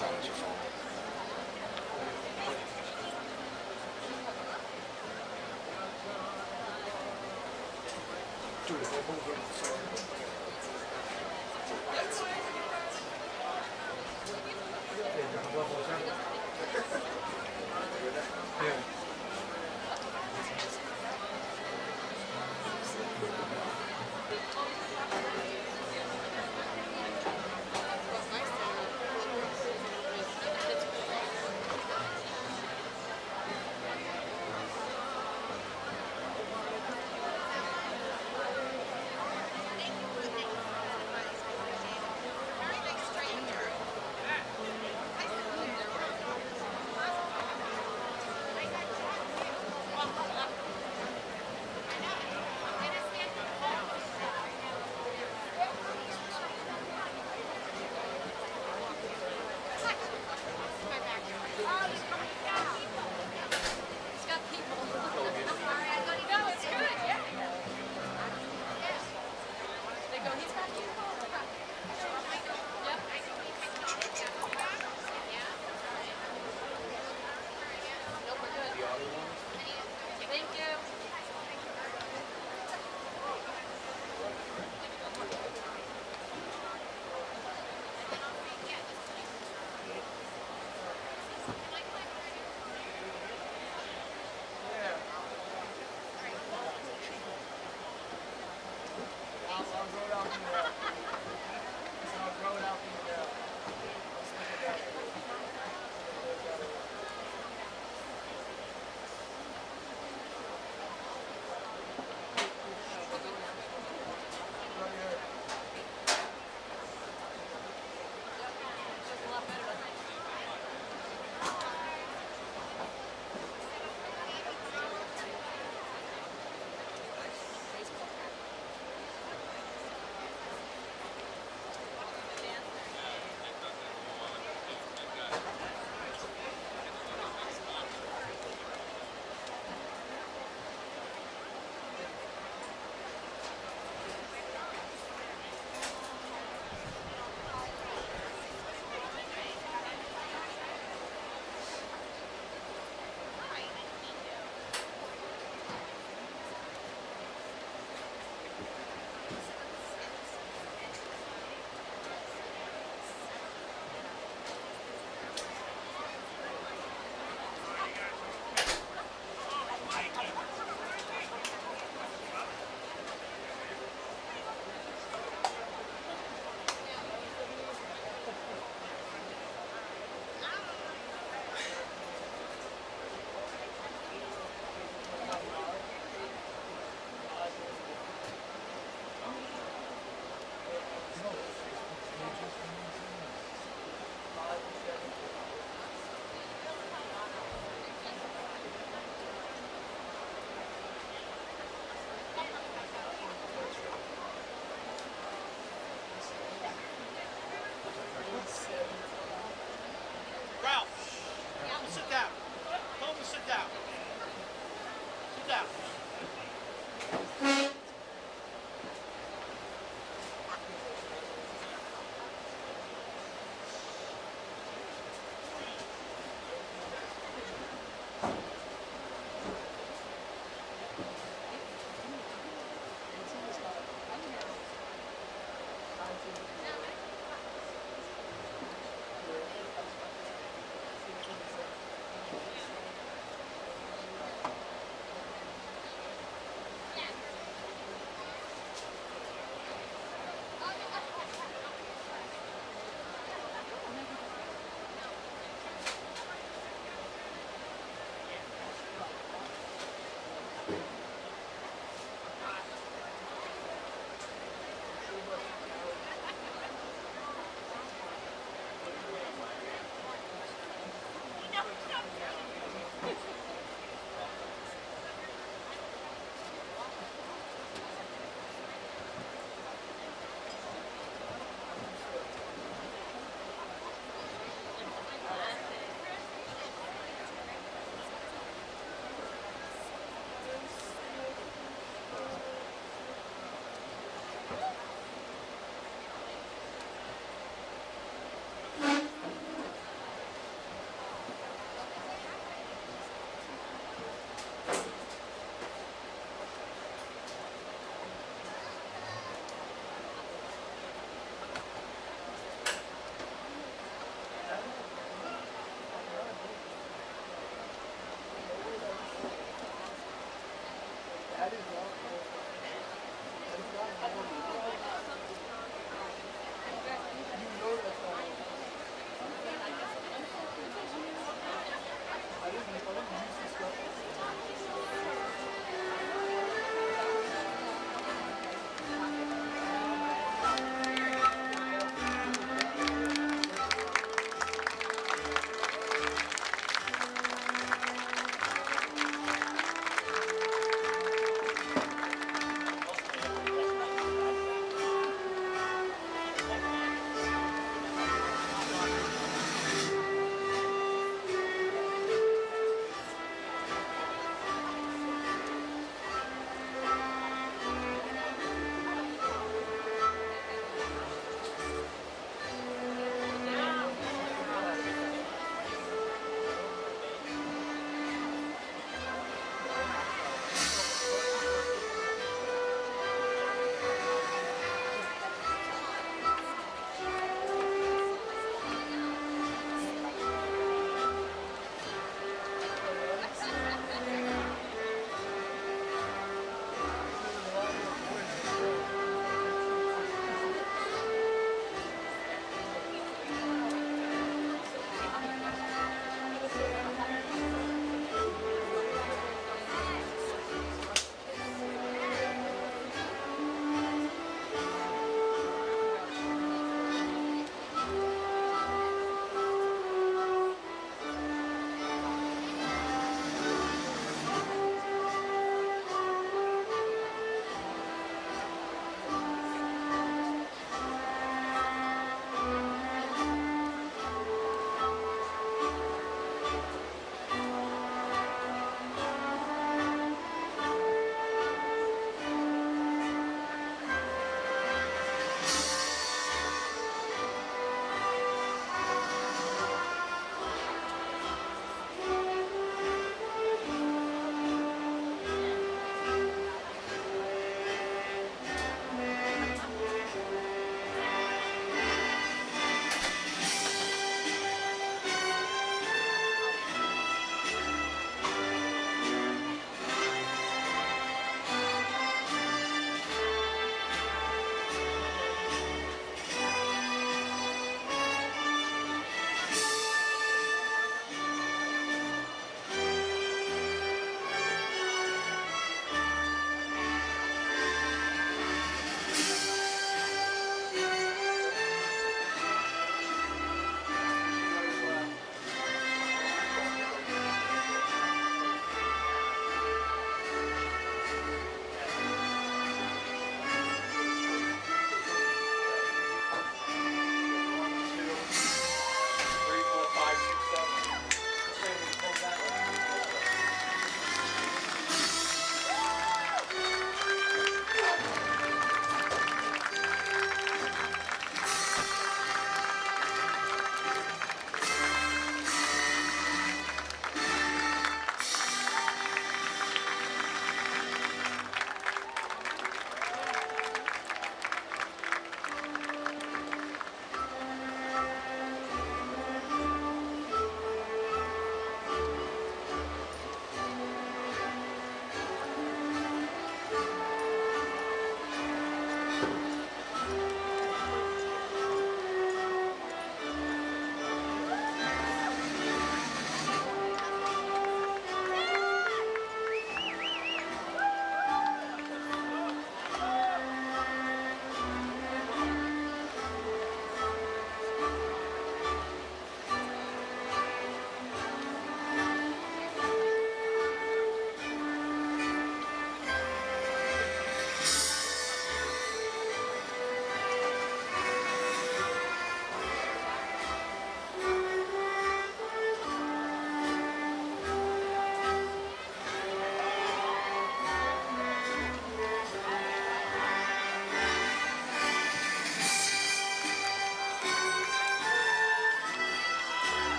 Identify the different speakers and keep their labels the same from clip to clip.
Speaker 1: Silence your phone.
Speaker 2: Dude, if I move it forward. Yeah, you're gonna level it out. Yeah.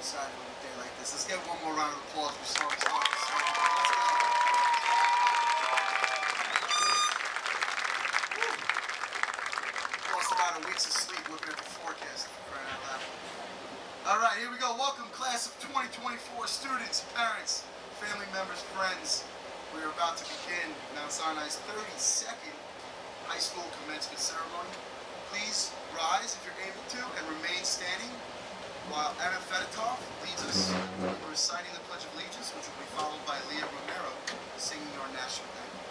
Speaker 2: excited on a day like this. Let's get one more round of applause for Let's go. Lost about a week's of sleep looking at the forecast for crying out loud. All right, here we go. Welcome, class of 2024 students, parents, family members, friends. We are about to begin Mount Sinai's 32nd high school commencement ceremony. Please rise if you're able to and remain standing while Anna Fedotov leads us in reciting the Pledge of Allegiance, which will be followed by Leah Romero singing our national anthem.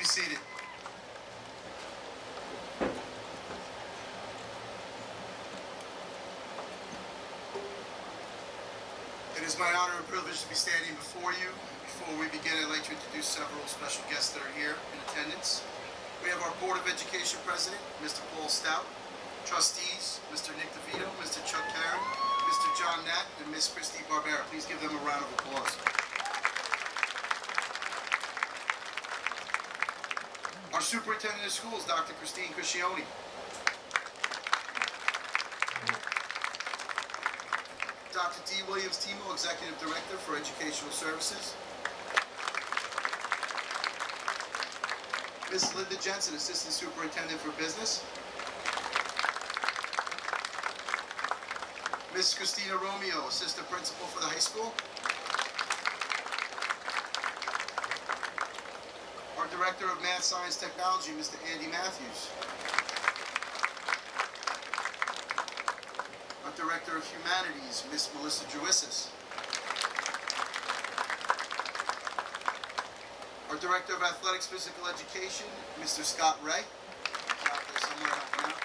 Speaker 2: Seated. It is my honor and privilege to be standing before you. Before we begin, I'd like to introduce several special guests that are here in attendance. We have our Board of Education President, Mr. Paul Stout, trustees, Mr. Nick DeVito, Mr. Chuck Karen, Mr. John Nat, and Miss Christy Barbera. Please give them a round of applause. Our Superintendent of Schools, Dr. Christine Cuscione. Dr. D. Williams Timo, Executive Director for Educational Services. Ms. Linda Jensen, Assistant Superintendent for Business. Ms. Christina Romeo, Assistant Principal for the high school. Our Director of Math, Science, Technology, Mr. Andy Matthews. Our Director of Humanities, Ms. Melissa Druisis. Our Director of Athletics, Physical Education, Mr. Scott Ray. Out there somewhere helping out.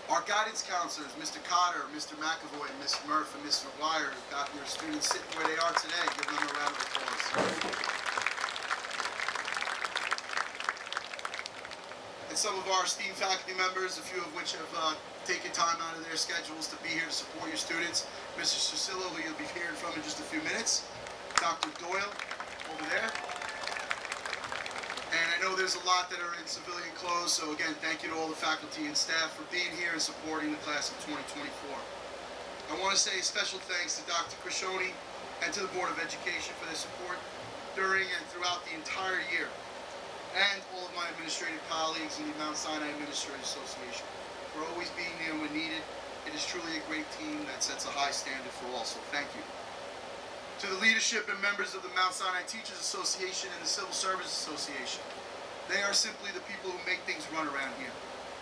Speaker 2: Our guidance counselors, Mr. Cotter, Mr. McAvoy, Ms. Murph, and Ms. McGuire, who've got your students sitting where they are today. Give them a round of applause. And some of our esteemed faculty members, a few of which have taken time out of their schedules to be here to support your students. Mr. Cicillo, who you'll be hearing from in just a few minutes. Dr. Doyle, over there. And I know there's a lot that are in civilian clothes, so again, thank you to all the faculty and staff for being here and supporting the class of 2024. I want to say a special thanks to Dr. Cuscione and to the Board of Education for their support during and throughout the entire year, and all of my administrative colleagues in the Mount Sinai Administrative Association for always being there when needed. It is truly a great team that sets a high standard for all, so thank you. To the leadership and members of the Mount Sinai Teachers Association and the Civil Service Association, They are simply the people who make things run around here.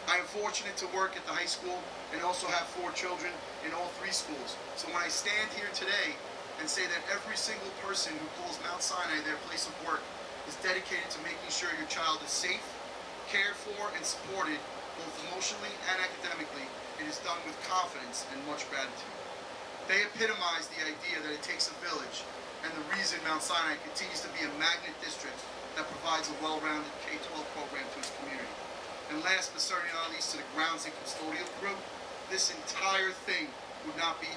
Speaker 2: I am fortunate to work at the high school and also have 4 children in all 3 schools. So when I stand here today and say that every single person who calls Mount Sinai their place of work is dedicated to making sure your child is safe, cared for, and supported both emotionally and academically, it is done with confidence and much gratitude. They epitomize the idea that it takes a village, and the reason Mount Sinai continues to be a magnet district that provides a well-rounded K-12 program to its community. And last but certainly not least, to the grounds and custodial crew, this entire thing would not be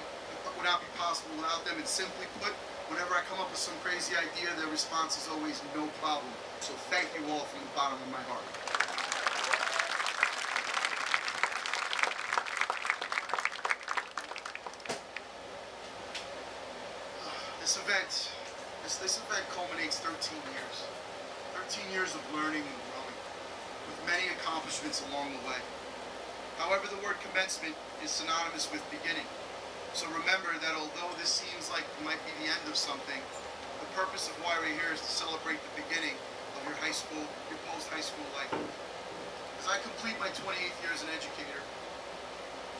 Speaker 2: possible without them. And simply put, whenever I come up with some crazy idea, their response is always no problem. So thank you all from the bottom of my heart. This event culminates 13 years. 13 years of learning and growing, with many accomplishments along the way. However, the word commencement is synonymous with beginning. So remember that although this seems like it might be the end of something, the purpose of why we're here is to celebrate the beginning of your high school, your post-high school life. As I complete my 28th year as an educator,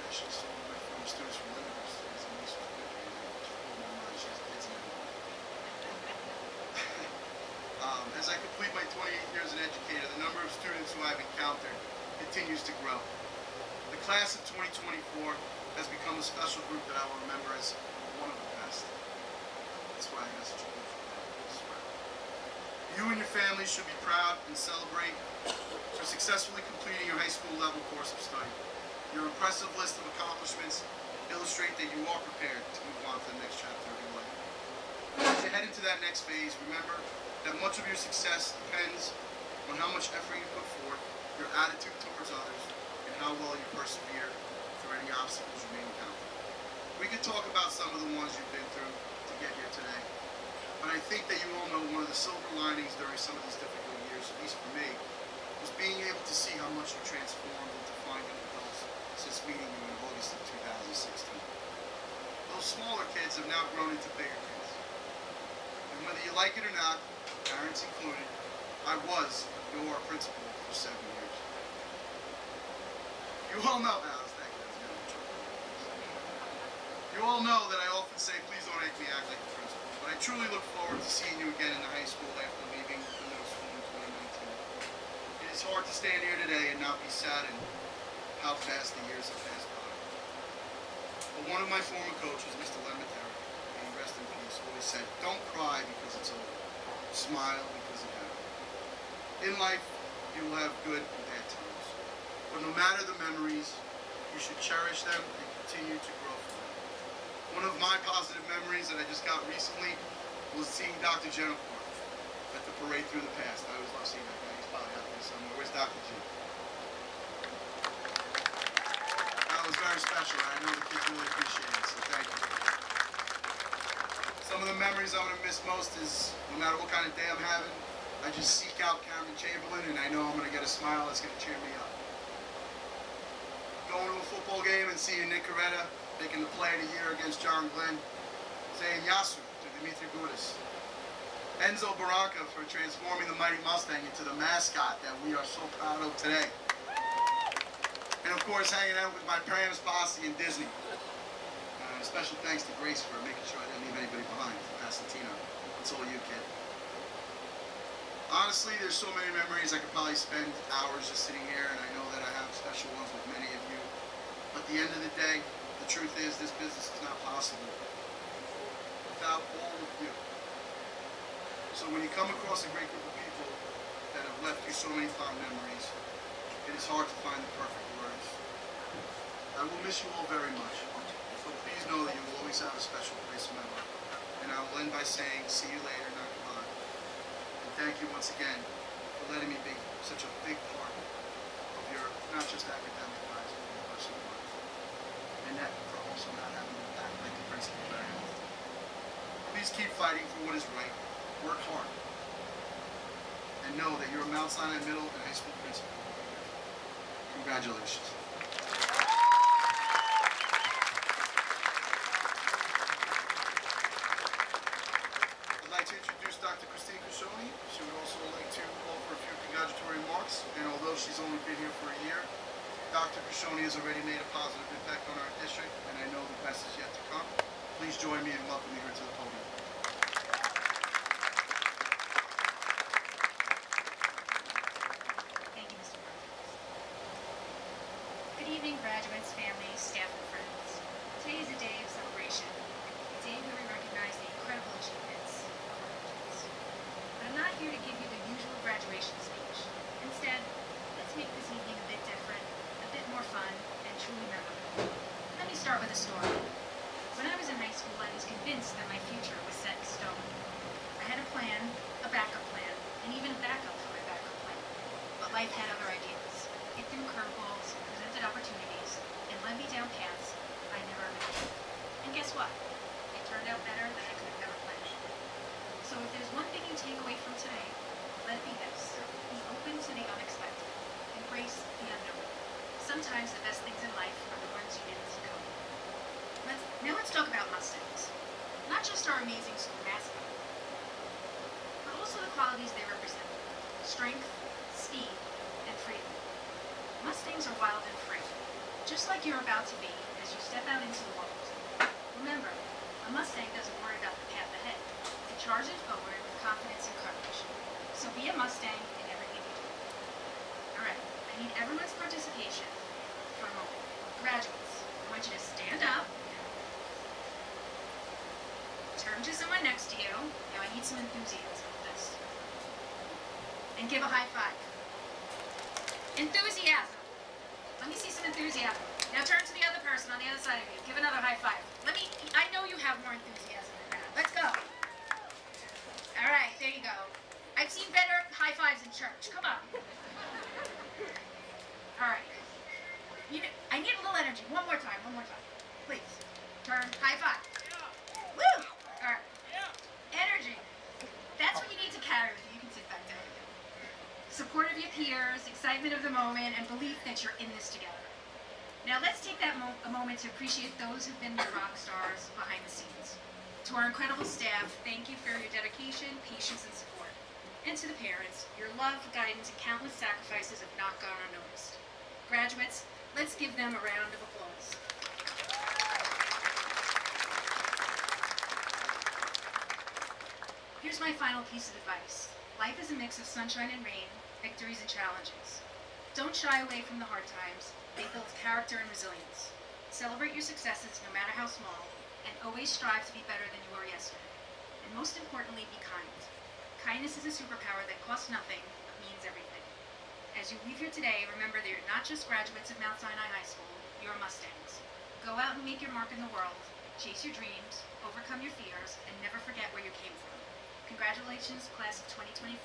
Speaker 2: actually some of my former students from Lindenhurst, as I complete my 28th year as an educator, the number of students who I've encountered continues to grow. The class of 2024 has become a special group that I will remember as one of the best. That's why I got such a beautiful name. You and your family should be proud and celebrate for successfully completing your high school level course of study. Your impressive list of accomplishments illustrate that you are prepared to move on to the next chapter of your life. As you head into that next phase, remember that much of your success depends on how much effort you put forth, your attitude towards others, and how well you persevere through any obstacles you may encounter. We could talk about some of the ones you've been through to get here today, but I think that you all know one of the silver linings during some of these difficult years, at least for me, was being able to see how much you transformed into fine young adults since meeting you in August of 2016. Those smaller kids have now grown into bigger kids. And whether you like it or not, parents included, I was your principal for 7 years. You all know You all know that I often say, please don't make me act like a principal, but I truly look forward to seeing you again in the high school after leaving the middle school in 2019. It is hard to stand here today and not be saddened how fast the years have passed by. But one of my former coaches, Mr. Lemetary, may he rest in peace, always said, don't cry because it's over. Smile because it happened. In life, you will have good and bad times. But no matter the memories, you should cherish them and continue to grow from them. One of my positive memories that I just got recently was seeing Dr. Jennifer at the parade through the past. I always love seeing that guy. He's probably out there somewhere. Where's Dr. G? That was very special. I know the kids really appreciate it, so thank you. Some of the memories I'm going to miss most is, no matter what kind of day I'm having, I just seek out Cameron Chamberlain, and I know I'm going to get a smile that's going to cheer me up. Going to a football game and seeing Nick Coretta making the play of the year against John Glenn, saying Yasu to Dimitri Gudis. Enzo Barranca for transforming the Mighty Mustang into the mascot that we are so proud of today. And of course, hanging out with my parents' posse in Disney. Special thanks to Grace for making sure I didn't leave anybody behind. Pasatino. It's all you, kid. Honestly, there's so many memories I could probably spend hours just sitting here, and I know that I have special ones with many of you. But at the end of the day, the truth is this business is not possible without all of you. So when you come across a great group of people that have left you so many fond memories, it is hard to find the perfect words. I will miss you all very much. So please know that you will always have a special place in my heart. And I will end by saying, see you later, not goodbye. And thank you once again for letting me be such a big part of your, not just academic lives, but your personal lives. And that for also not having to act like the principal very often. Please keep fighting for what is right. Work hard. And know that you're a Mount Sinai Middle and High School principal. Congratulations. I'd like to introduce Dr. Christine Cushoni. She would also like to offer a few congratulatory she's only been here for a year. Dr. Crescione has already made a positive impact on our district, and I know the best is yet to come. Please join me in welcoming her to the podium.
Speaker 1: Thank you, Mr. Rogers. Good evening, graduates, families, staff, and friends. Today is a day of celebration, a day where we recognize the incredible achievements of our graduates. But I'm not here to give you the usual graduation speech. Instead, let's make this evening a bit different, a bit more fun, and truly memorable. Let me start with a story. When I was in high school, I was convinced that my future was set in stone. I had a plan, a backup plan, and even a backup for my backup plan. But life had other ideas. It threw curveballs, presented opportunities, and led me down paths I never imagined. And guess what? It turned out better than I could have ever planned. So if there's one thing you take away from today, let it be this. Be open to the unexpected. Embrace the unknown. Sometimes the best things in life are the ones you didn't see coming. Now let's talk about Mustangs. Not just our amazing school mascot, but also the qualities they represent. Strength, speed, and freedom. Mustangs are wild and free, just like you're about to be as you step out into the world. Remember, a Mustang doesn't worry about the path ahead. It charges forward with confidence and courage. So be a Mustang in everything you do. Alright, I need everyone's participation for a moment. Graduates, I want you to stand up, turn to someone next to you. Now I need some enthusiasm with this. And give a high five. Enthusiasm. Let me see some enthusiasm. Now turn to the other person on the other side of you. Give another high five. I know you have more enthusiasm than that. Let's go. All right, there you go. I've seen better high fives in church. Come on. All right. I need a little energy. One more time. Please. Turn. High five. Woo! All right. Energy. That's what you need to carry with you. You can sit back down. Support of your peers, excitement of the moment, and belief that you're in this together. Now let's take a moment to appreciate those who've been your rock stars behind the scenes. To our incredible staff, thank you for your dedication, patience, and support. And to the parents, your love, guidance, and countless sacrifices have not gone unnoticed. Graduates, let's give them a round of applause. Here's my final piece of advice. Life is a mix of sunshine and rain, victories and challenges. Don't shy away from the hard times. They build character and resilience. Celebrate your successes no matter how small, and always strive to be better than you were yesterday. And most importantly, be kind. Kindness is a superpower that costs nothing, but means everything. As you leave here today, remember that you're not just graduates of Mount Sinai High School, you're Mustangs. Go out and make your mark in the world, chase your dreams, overcome your fears, and never forget where you came from. Congratulations, class of 2024.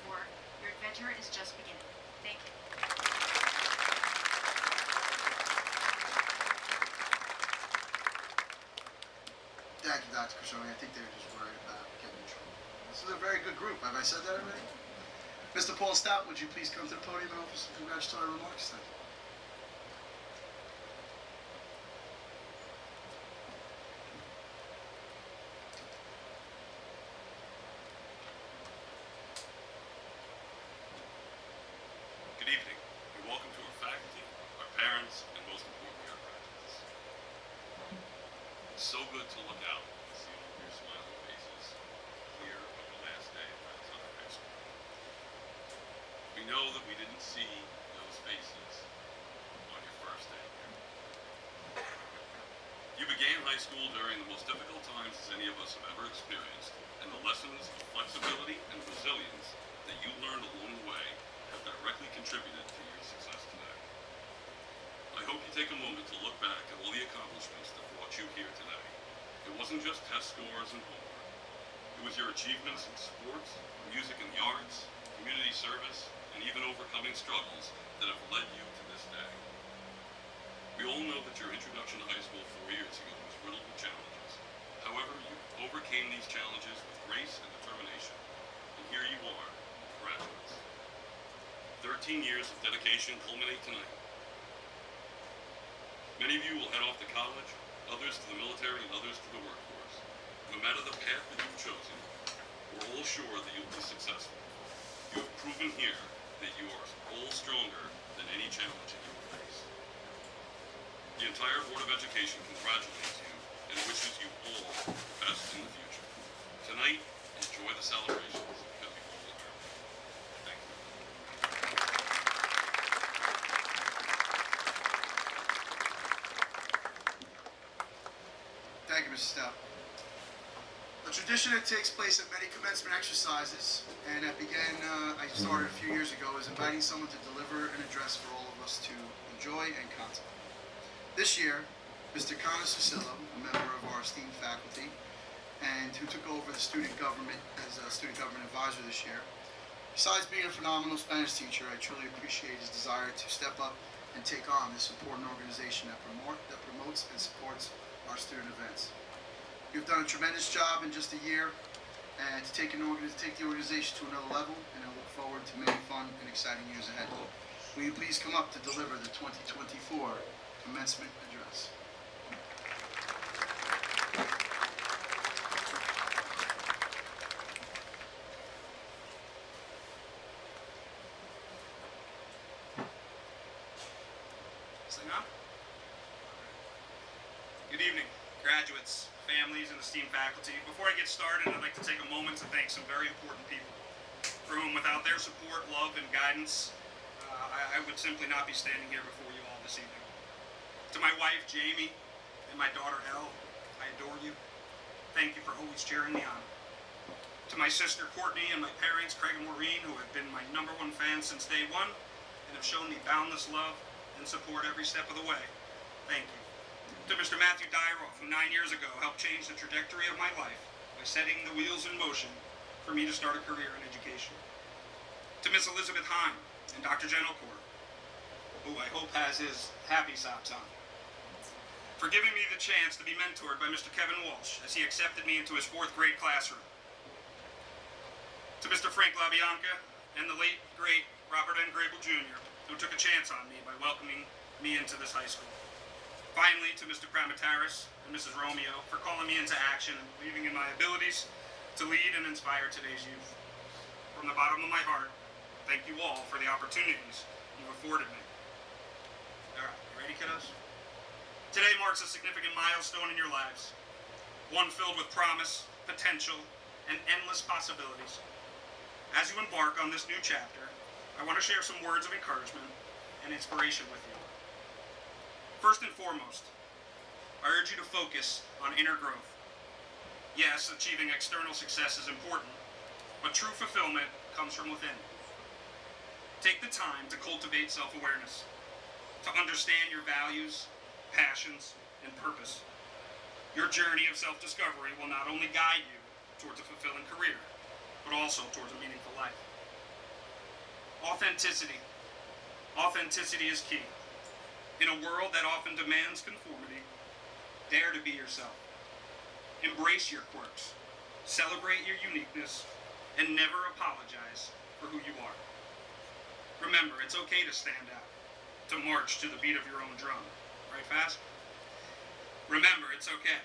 Speaker 1: Your adventure is just beginning. Thank you.
Speaker 2: Thank you, Dr. Crescione. I think they were just worried about getting in trouble. This is a very good group. Have I said that already? Mr. Paul Stout, would you please come to the podium and offer some congratulatory remarks? Thank you.
Speaker 3: Good evening, and welcome to our faculty, our parents, and most importantly, our graduates. It's so good to look out and see all of your smiling faces here on the last day of Mount Sinai High School. We know that we didn't see those faces on your first day here. You began high school during the most difficult times as any of us have ever experienced, and the lessons of flexibility and resilience that you learned along the way have directly contributed to your success today. I hope you take a moment to look back at all the accomplishments that brought you here today. It wasn't just test scores and homework. It was your achievements in sports, music and the arts, community service, and even overcoming struggles that have led you to this day. We all know that your introduction to high school 4 years ago was riddled with challenges. However, you overcame these challenges with grace and determination. And here you are, graduates. 13 years of dedication culminate tonight. Many of you will head off to college, others to the military, and others to the workforce. No matter the path that you've chosen, we're all sure that you'll be successful. You have proven here that you are all stronger than any The entire Board of Education congratulates you and wishes you all the best in the future. Tonight, enjoy the celebrations because you all deserve it. Thank you.
Speaker 2: Thank you, Mr. Stout. A tradition that takes place at many commencement exercises, and that began, I started a few years ago, is inviting someone to deliver an address for all of us to enjoy and contemplate. This year, Mr. Connor Susillo, a member of our esteemed faculty, and who took over the student government as a student government advisor this year, besides being a phenomenal Spanish teacher, I truly appreciate his desire to step up and take on this important organization that promotes and supports our student events. You've done a tremendous job in just a year, and to take the organization to another level, and I look forward to many fun and exciting years ahead. Will you please come up to deliver the 2024 commencement address?
Speaker 4: Sinai? Good evening, graduates, families, and esteemed faculty. Before I get started, I'd like to take a moment to thank some very important people for whom, without their support, love, and guidance, I would simply not be standing here before you all this evening. To my wife, Jamie, and my daughter, Elle, I adore you. Thank you for always cheering me on. To my sister, Courtney, and my parents, Craig and Maureen, who have been my #1 fans since day one and have shown me boundless love and support every step of the way, thank you. To Mr. Matthew Dyroff, who 9 years ago helped change the trajectory of my life by setting the wheels in motion for me to start a career in education. To Miss Elizabeth Hine and Dr. Gentilcourt, who I hope has his happy socks on, for giving me the chance to be mentored by Mr. Kevin Walsh as he accepted me into his 4th grade classroom. To Mr. Frank LaBianca and the late, great Robert N. Grable Jr., who took a chance on me by welcoming me into this high school. Finally, to Mr. Pramataris and Mrs. Romeo for calling me into action and believing in my abilities to lead and inspire today's youth. From the bottom of my heart, thank you all for the opportunities you've afforded me. All right, you ready, kiddos? Today marks a significant milestone in your lives, one filled with promise, potential, and endless possibilities. As you embark on this new chapter, I want to share some words of encouragement and inspiration with you. First and foremost, I urge you to focus on inner growth. Yes, achieving external success is important, but true fulfillment comes from within. Take the time to cultivate self-awareness, to understand your values, passions, and purpose. Your journey of self-discovery will not only guide you towards a fulfilling career, but also towards a meaningful life. Authenticity. Authenticity is key. In a world that often demands conformity, dare to be yourself. Embrace your quirks, celebrate your uniqueness, and never apologize for who you are. Remember, it's okay to stand out, to march to the beat of your own drum. Right, Fast? Remember, it's okay.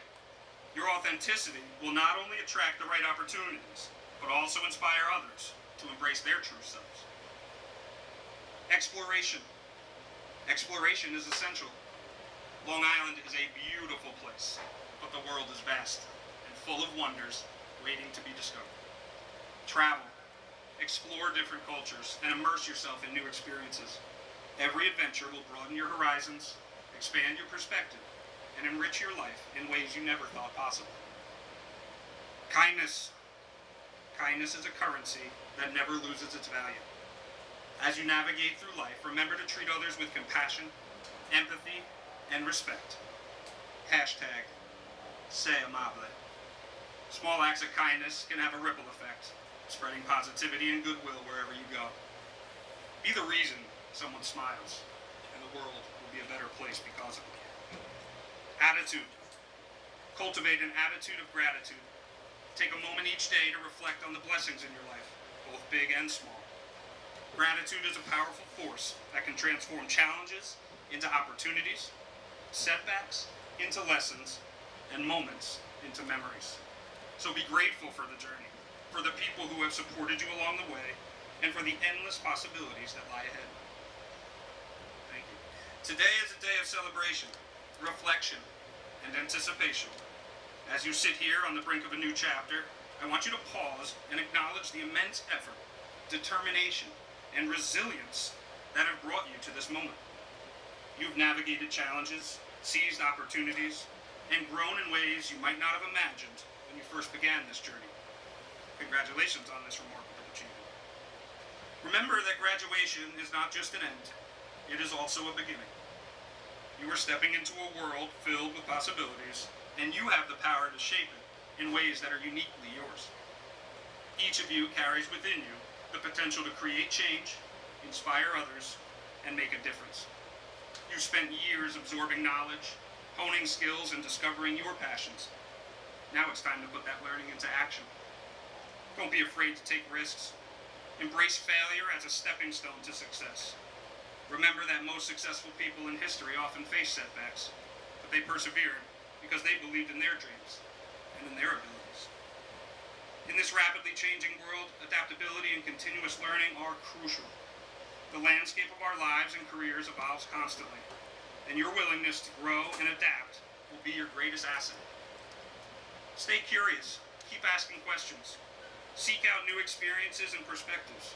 Speaker 4: Your authenticity will not only attract the right opportunities, but also inspire others to embrace their true selves. Exploration. Exploration is essential. Long Island is a beautiful place, but the world is vast and full of wonders waiting to be discovered. Travel. Explore different cultures and immerse yourself in new experiences. Every adventure will broaden your horizons, expand your perspective, and enrich your life in ways you never thought possible. Kindness. Kindness is a currency that never loses its value. As you navigate through life, remember to treat others with compassion, empathy, and respect. Hashtag, say amable. Small acts of kindness can have a ripple effect, spreading positivity and goodwill wherever you go. Be the reason someone smiles, and the world will be a better place because of it. Attitude. Cultivate an attitude of gratitude. Take a moment each day to reflect on the blessings in your life, both big and small. Gratitude is a powerful force that can transform challenges into opportunities, setbacks into lessons, and moments into memories. So be grateful for the journey, for the people who have supported you along the way, and for the endless possibilities that lie ahead. Thank you. Today is a day of celebration. reflection, and anticipation. As you sit here on the brink of a new chapter, I want you to pause and acknowledge the immense effort, determination, and resilience that have brought you to this moment. You've navigated challenges, seized opportunities, and grown in ways you might not have imagined when you first began this journey. Congratulations on this remarkable achievement. Remember that graduation is not just an end, it is also a beginning. You are stepping into a world filled with possibilities, and you have the power to shape it in ways that are uniquely yours. Each of you carries within you the potential to create change, inspire others, and make a difference. You spent years absorbing knowledge, honing skills, and discovering your passions. Now it's time to put that learning into action. Don't be afraid to take risks. Embrace failure as a stepping stone to success. Remember that most successful people in history often face setbacks, but they persevered because they believed in their dreams and in their abilities. In this rapidly changing world, adaptability and continuous learning are crucial. The landscape of our lives and careers evolves constantly, and your willingness to grow and adapt will be your greatest asset. Stay curious, keep asking questions, seek out new experiences and perspectives.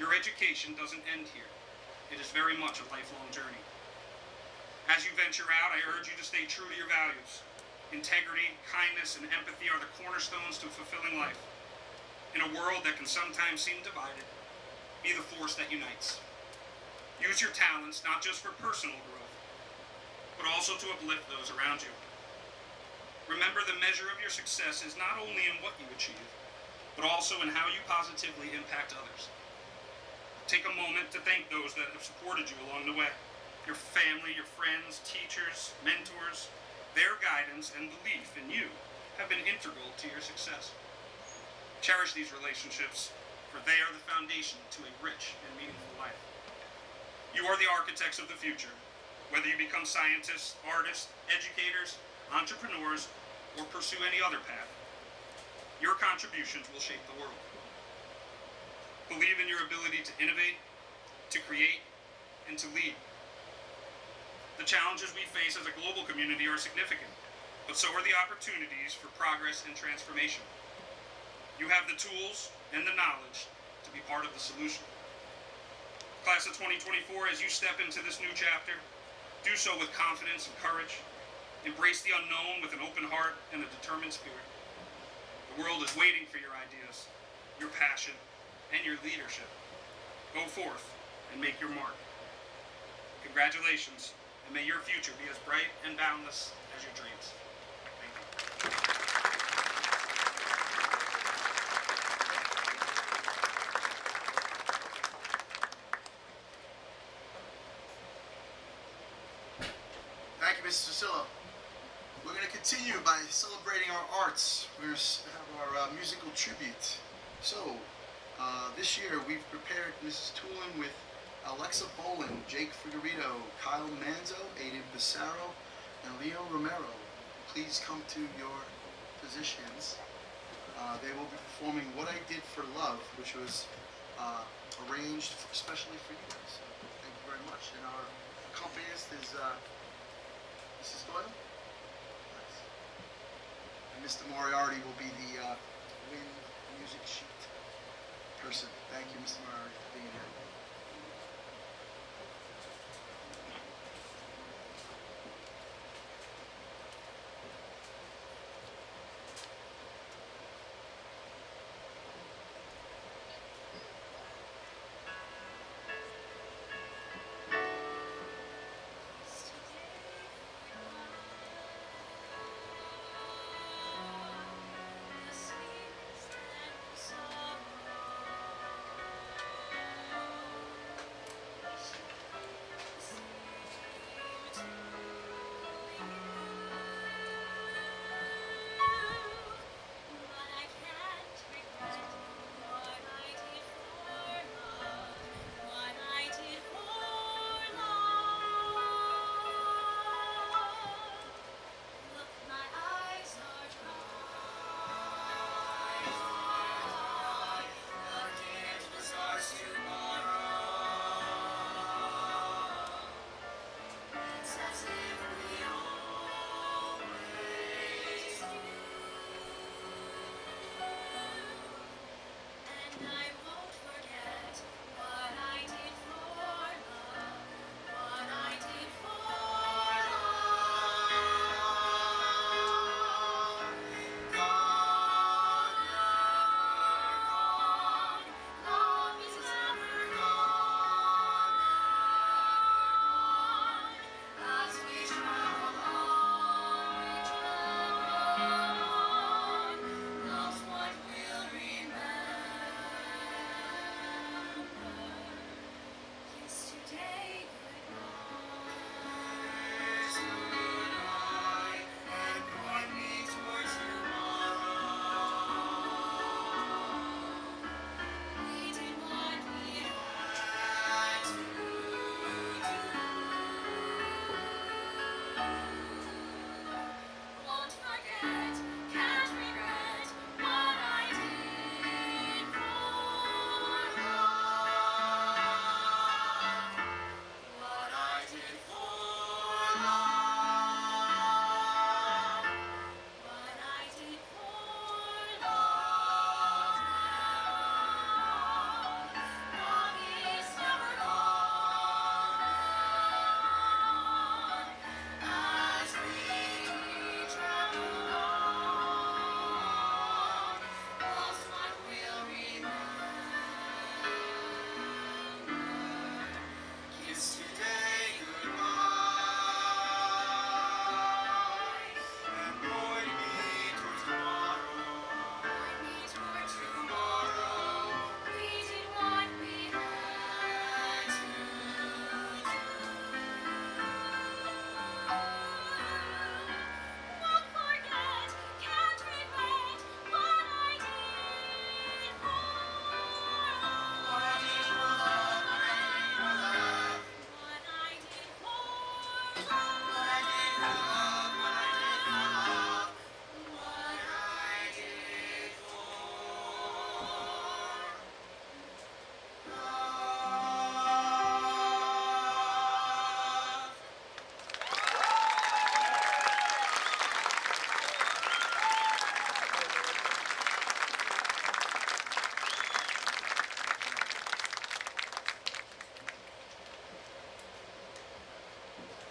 Speaker 4: Your education doesn't end here. It is very much a lifelong journey. As you venture out, I urge you to stay true to your values. Integrity, kindness, and empathy are the cornerstones to a fulfilling life. In a world that can sometimes seem divided, be the force that unites. Use your talents not just for personal growth, but also to uplift those around you. Remember, the measure of your success is not only in what you achieve, but also in how you positively impact others. Take a moment to thank those that have supported you along the way. Your family, your friends, teachers, mentors. Their guidance and belief in you have been integral to your success. Cherish these relationships, for they are the foundation to a rich and meaningful life. You are the architects of the future. Whether you become scientists, artists, educators, entrepreneurs, or pursue any other path, your contributions will shape the world. Believe in your ability to innovate, to create, and to lead. The challenges we face as a global community are significant, but so are the opportunities for progress and transformation. You have the tools and the knowledge to be part of the solution. Class of 2024, as you step into this new chapter, do so with confidence and courage. Embrace the unknown with an open heart and a determined spirit. The world is waiting for your ideas, your passion, and your leadership. Go forth and make your mark. Congratulations, and may your future be as bright and boundless as your dreams. Thank you.
Speaker 2: Thank you, Mrs. Susillo. We're going to continue by celebrating our arts. We're going to have our musical tribute. So, this year we've prepared Mrs. Toulon with Alexa Boland, Jake Figueredo, Kyle Manzo, Aiden Bissaro, and Leo Romero. Please come to your positions. They will be performing What I Did for Love, which was arranged especially for you guys. So thank you very much. And our accompanist is Mrs. Doyle. Nice. And Mr. Moriarty will be the wind music sheet person. Thank you, Mr. Moriarty, for being here.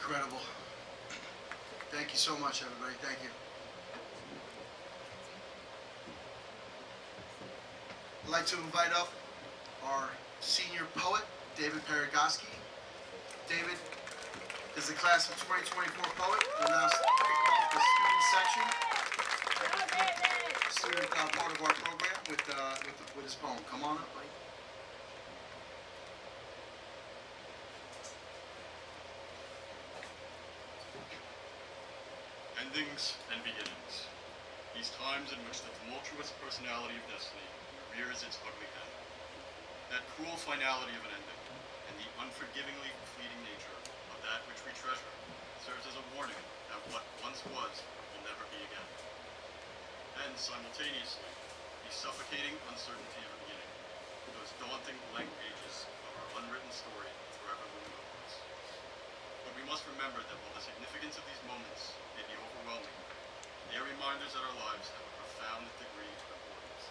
Speaker 2: incredible. Thank you so much, everybody. Thank you. I'd like to invite up our senior poet, David Paragoski. David is the class of 2024 poet. We'll now kick off the student section. Student part of our program with his poem. Come on up, buddy.
Speaker 5: Endings and beginnings. These times in which the tumultuous personality of destiny rears its ugly head. That cruel finality of an ending, and the unforgivingly fleeting nature of that which we treasure, serves as a warning that what once was will never be again. And simultaneously, the suffocating uncertainty of a beginning, those daunting blank pages of our unwritten story forever loom over us. But we must remember that while the significance of these moments may be overwhelming, they are reminders that our lives have a profound degree of importance.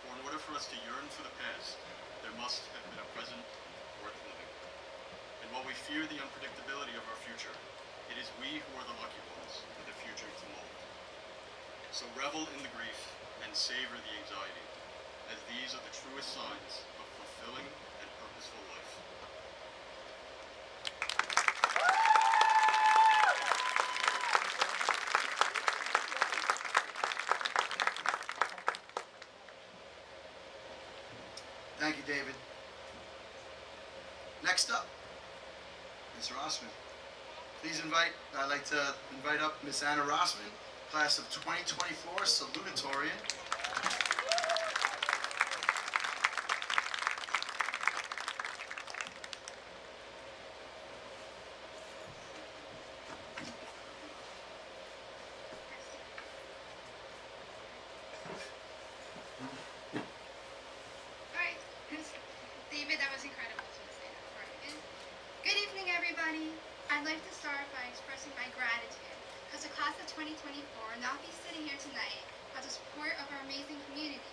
Speaker 5: For in order for us to yearn for the past, there must have been a present worth living. And while we fear the unpredictability of our future, it is we who are the lucky ones with the future to mold. So revel in the grief and savor the anxiety, as these are the truest signs of fulfilling and purposeful life.
Speaker 2: Thank you, David. Next up, Ms. Rossman. I'd like to invite up Ms. Anna Rossman, class of 2024, salutatorian.
Speaker 6: David, that was incredible to say that for you. Good evening, everybody. I'd like to start by expressing my gratitude because the class of 2024 will not be sitting here tonight without the support of our amazing community.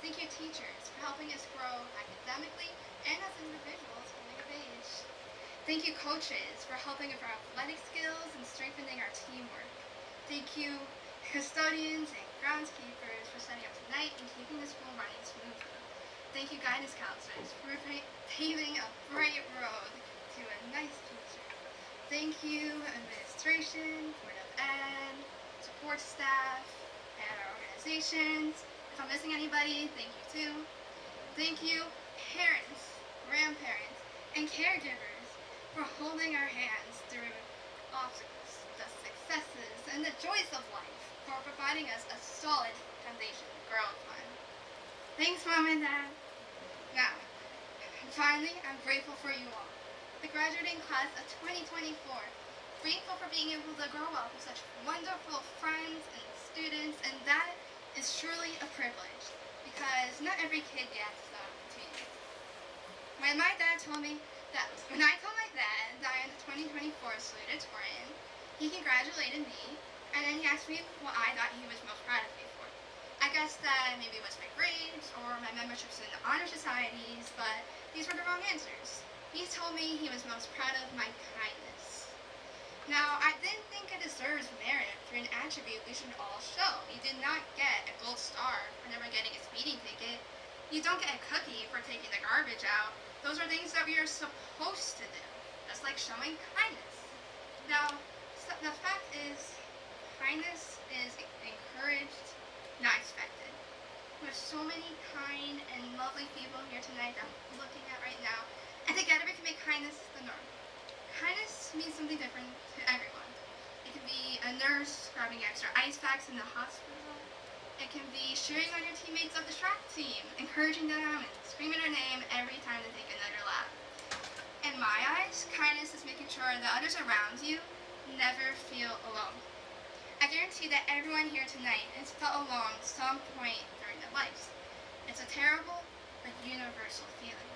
Speaker 6: Thank you, teachers, for helping us grow academically and as individuals coming of age. Thank you, coaches, for helping with our athletic skills and strengthening our teamwork. Thank you, custodians and groundskeepers, for setting up tonight and keeping the school running smoothly. Thank you, guidance counselors, for paving a bright road to a nice future. Thank you, administration, Board of Ed, support staff, and our organizations. If I'm missing anybody, thank you too. Thank you, parents, grandparents, and caregivers for holding our hands through obstacles, the successes, and the joys of life, for providing us a solid foundation to grow upon. Thanks, Mom and Dad. Now, finally, I'm grateful for you all, the graduating class of 2024. Grateful for being able to grow up with such wonderful friends and students, and that is truly a privilege, because not every kid gets that opportunity. When I told my dad that I am the 2024 salutatorian, he congratulated me, and then he asked me what I thought he was most proud of me for. I guess that maybe it was my grades or my memberships in the honor societies, but these were the wrong answers. He told me he was most proud of my kindness. Now, I didn't think it deserves merit for an attribute we should all show. You did not get a gold star for never getting a speeding ticket. You don't get a cookie for taking the garbage out. Those are things that we are supposed to do. That's like showing kindness. Now, the fact is, kindness is encouraged, not expected. There's so many kind and lovely people here tonight that I'm looking at right now, and together we can make kindness the norm. Kindness means something different to everyone. It can be a nurse grabbing extra ice packs in the hospital. It can be cheering on your teammates of the track team, encouraging them and screaming their name every time they take another lap. In my eyes, kindness is making sure that others around you never feel alone. I guarantee that everyone here tonight has felt alone at some point during their lives. It's a terrible but universal feeling.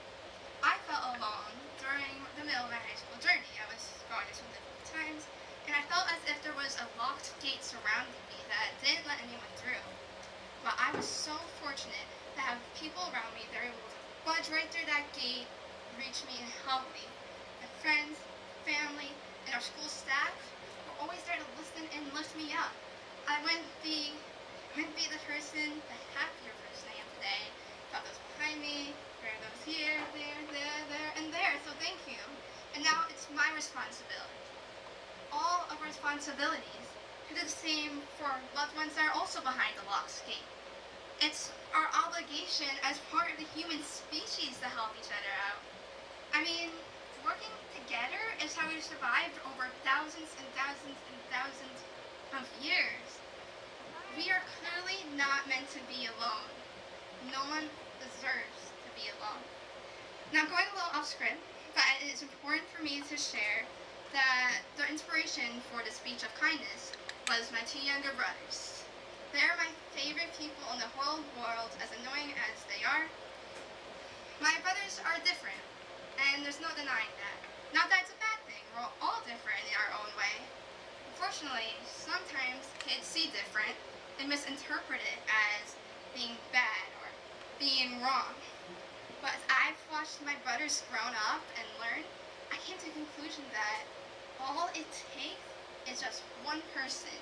Speaker 6: I felt alone during the middle of my high school journey. I was going through some difficult times, and I felt as if there was a locked gate surrounding me that didn't let anyone through. But I was so fortunate to have people around me that were able to budge right through that gate, reach me and help me. My friends, family, and our school staff were always there to listen and lift me up. I wouldn't be the person, the happier person I am today, without those behind me, there are those here, there, and there, so thank you. And now it's my responsibility. All of our responsibilities to do the same for loved ones that are also behind the locked gate. It's our obligation as part of the human species to help each other out. I mean, working together is how we've survived over thousands and thousands and thousands of years. We are clearly not meant to be alone. No one deserves to be alone. Now, I'm going a little off script, but it is important for me to share that the inspiration for the speech of kindness was my two younger brothers. They're my favorite people in the whole world, as annoying as they are. My brothers are different, and there's no denying that. Not that it's a bad thing, we're all different in our own way. Unfortunately, sometimes kids see different and misinterpret it as being bad or being wrong. But as I've watched my brothers grown up and learn, I came to the conclusion that all it takes is just one person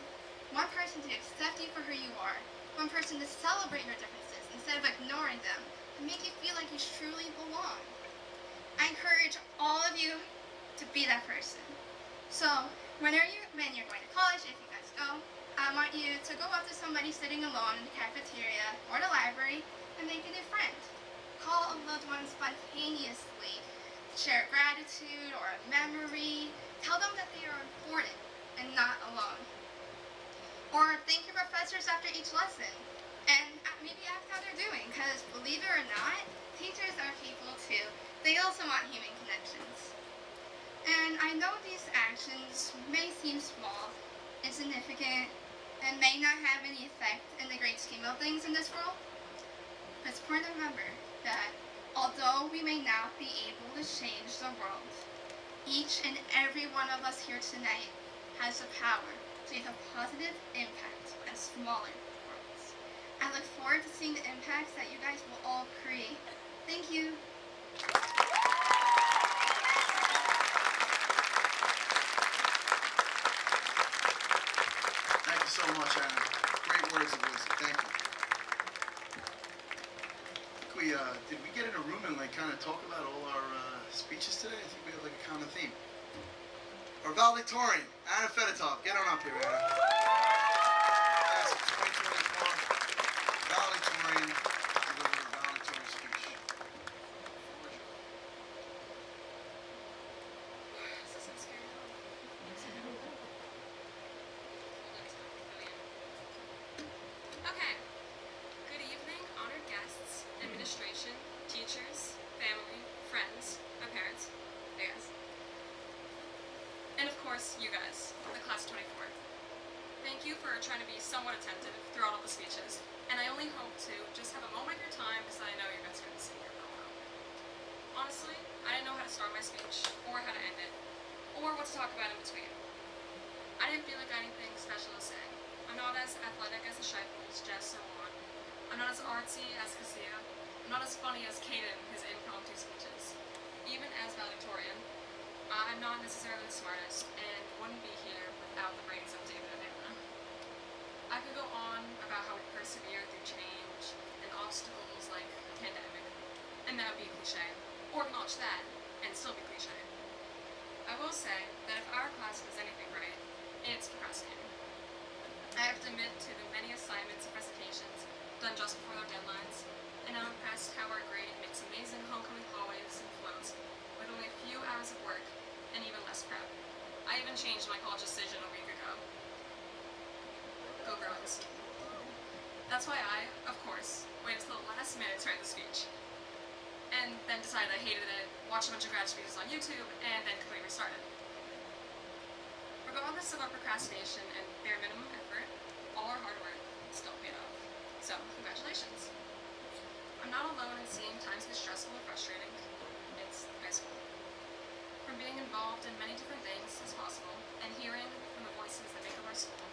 Speaker 6: to accept you for who you are, one person to celebrate your differences instead of ignoring them, and make you feel like you truly belong. I encourage all of you to be that person. So when you're going to college, if you guys go, I want you to go up to somebody sitting alone in the cafeteria or the library and make a new friend. Call a loved one spontaneously, share gratitude or a memory, tell them that they are important and not alone. Or thank your professors after each lesson, and maybe ask how they're doing, because believe it or not, teachers are people too. They also want human connections. And I know these actions may seem small, insignificant, and may not have any effect in the great scheme of things in this world, but it's important to remember that although we may not be able to change the world, each and every one of us here tonight has the power to make a positive impact on smaller worlds. I look forward to seeing the impacts that you guys will all create. Thank you.
Speaker 2: Thank you so much, Anna. Great words of wisdom. Thank you. Did we get in a room and kind of talk about all our speeches today? I think we have a common theme. Our valedictorian, Anna Fedotov. Get on up here, Anna. Class of 2024 valedictorian, delivered a valedictorian speech.
Speaker 7: Okay. Good evening, honored guests, administration, teachers, family, friends, my parents, hey guys. And of course, you guys, the class of 24. Thank you for trying to be somewhat attentive throughout all the speeches, and I only hope to just have a moment of your time because I know you guys are going to sit here for a while. Honestly, I didn't know how to start my speech, or how to end it, or what to talk about in between. I didn't feel like I had anything special to say. I'm not as athletic as the Scheifels, Jess, or Juan. I'm not as artsy as Casilla. I'm not as funny as Caden in his impromptu speeches. Even as valedictorian, I'm not necessarily the smartest, and wouldn't be here without the brains of David and Anna. I could go on about how we persevere through change and obstacles like a pandemic, and that would be cliche. Or acknowledge that, and still be cliche. I will say that if our class does anything right, it's procrastinating. I have to admit to the many assignments and presentations done just before their deadlines, and I'm impressed how our grade makes amazing homecoming hallways and floats with only a few hours of work and even less prep. I even changed my college decision a week ago. Go Bruins. That's why I, of course, waited until the last minute to write the speech. And then decided I hated it, watched a bunch of grad speeches on YouTube, and then completely restarted. Regardless of our procrastination and bare minimum effort, all our hard work still paid off. So, congratulations. I'm not alone in seeing times get stressful and frustrating. It's high school. From being involved in many different things as possible, and hearing from the voices that make up our school,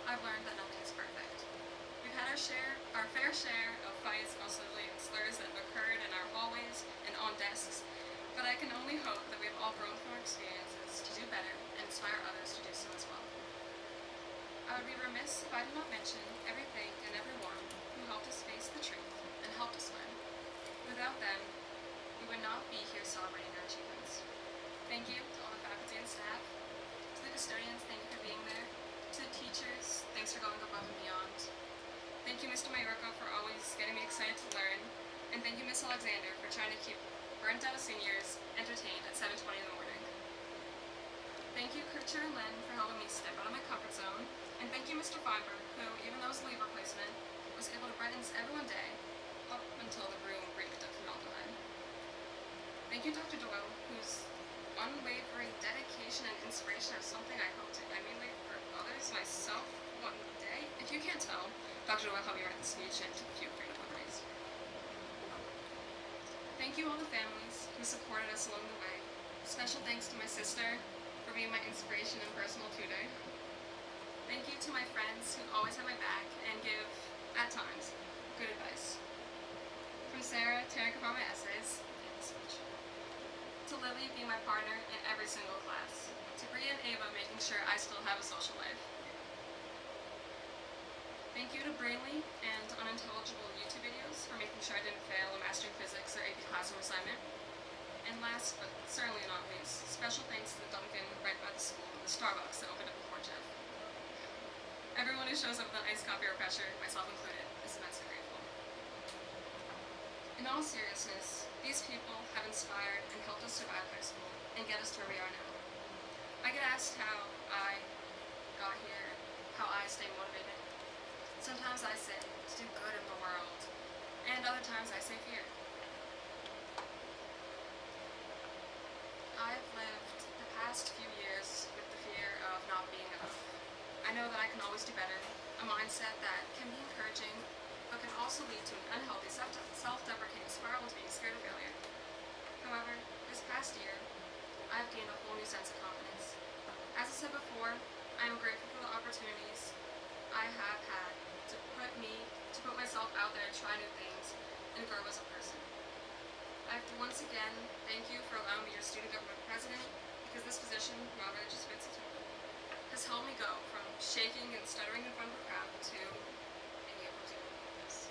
Speaker 7: I've learned that nothing is perfect. We've had our fair share of fights, mostly slurs that have occurred in our hallways and on desks, but I can only hope that we've all grown from our experiences to do inspire others to do so as well. I would be remiss if I did not mention everything and everyone who helped us face the truth and helped us learn. Without them, we would not be here celebrating our achievements. Thank you to all the faculty and staff. To the custodians, thank you for being there. To the teachers, thanks for going above and beyond. Thank you, Mr. Mayorko, for always getting me excited to learn. And thank you, Miss Alexander, for trying to keep burnt out seniors entertained at 7:20 in the morning. Thank you, Kircher and Lynn, for helping me step out of my comfort zone. And thank you, Mr. Feinberg, who, even though it was a leave replacement, was able to brighten everyone's day up until the room reeked of formaldehyde. Thank you, Dr. Doyle, whose unwavering dedication and inspiration are something I hope to emulate for others, myself, one day. If you can't tell, Dr. Doyle helped me write the speech and took a few creative liberties. Thank you all the families who supported us along the way. Special thanks to my sister for being my inspiration and personal tutor. Thank you to my friends who always have my back and give, at times, good advice. From Sarah, tearing apart my essays, to Lily being my partner in every single class, to Bria and Ava making sure I still have a social life. Thank you to Brainly and unintelligible YouTube videos for making sure I didn't fail a Mastering Physics or AP Classroom assignment. And last, but certainly not least, special thanks to the Dunkin' right by the school and the Starbucks that opened up before Jeff. Everyone who shows up with an iced coffee or pressure, myself included, is immensely grateful. In all seriousness, these people have inspired and helped us survive high school and get us to where we are now. I get asked how I got here, how I stay motivated. Sometimes I say to do good in the world, and other times I say fear. I've lived the past few years with the fear of not being enough. I know that I can always do better, a mindset that can be encouraging, but can also lead to an unhealthy self-deprecating spiral into being scared of failure. However, this past year, I've gained a whole new sense of confidence. As I said before, I am grateful for the opportunities I have had to put myself out there and try new things and grow as a person. I have to once again thank you for allowing me your student government president, because this position, while it just fits into it, has helped me go from shaking and stuttering in front of a crowd to being able to do this.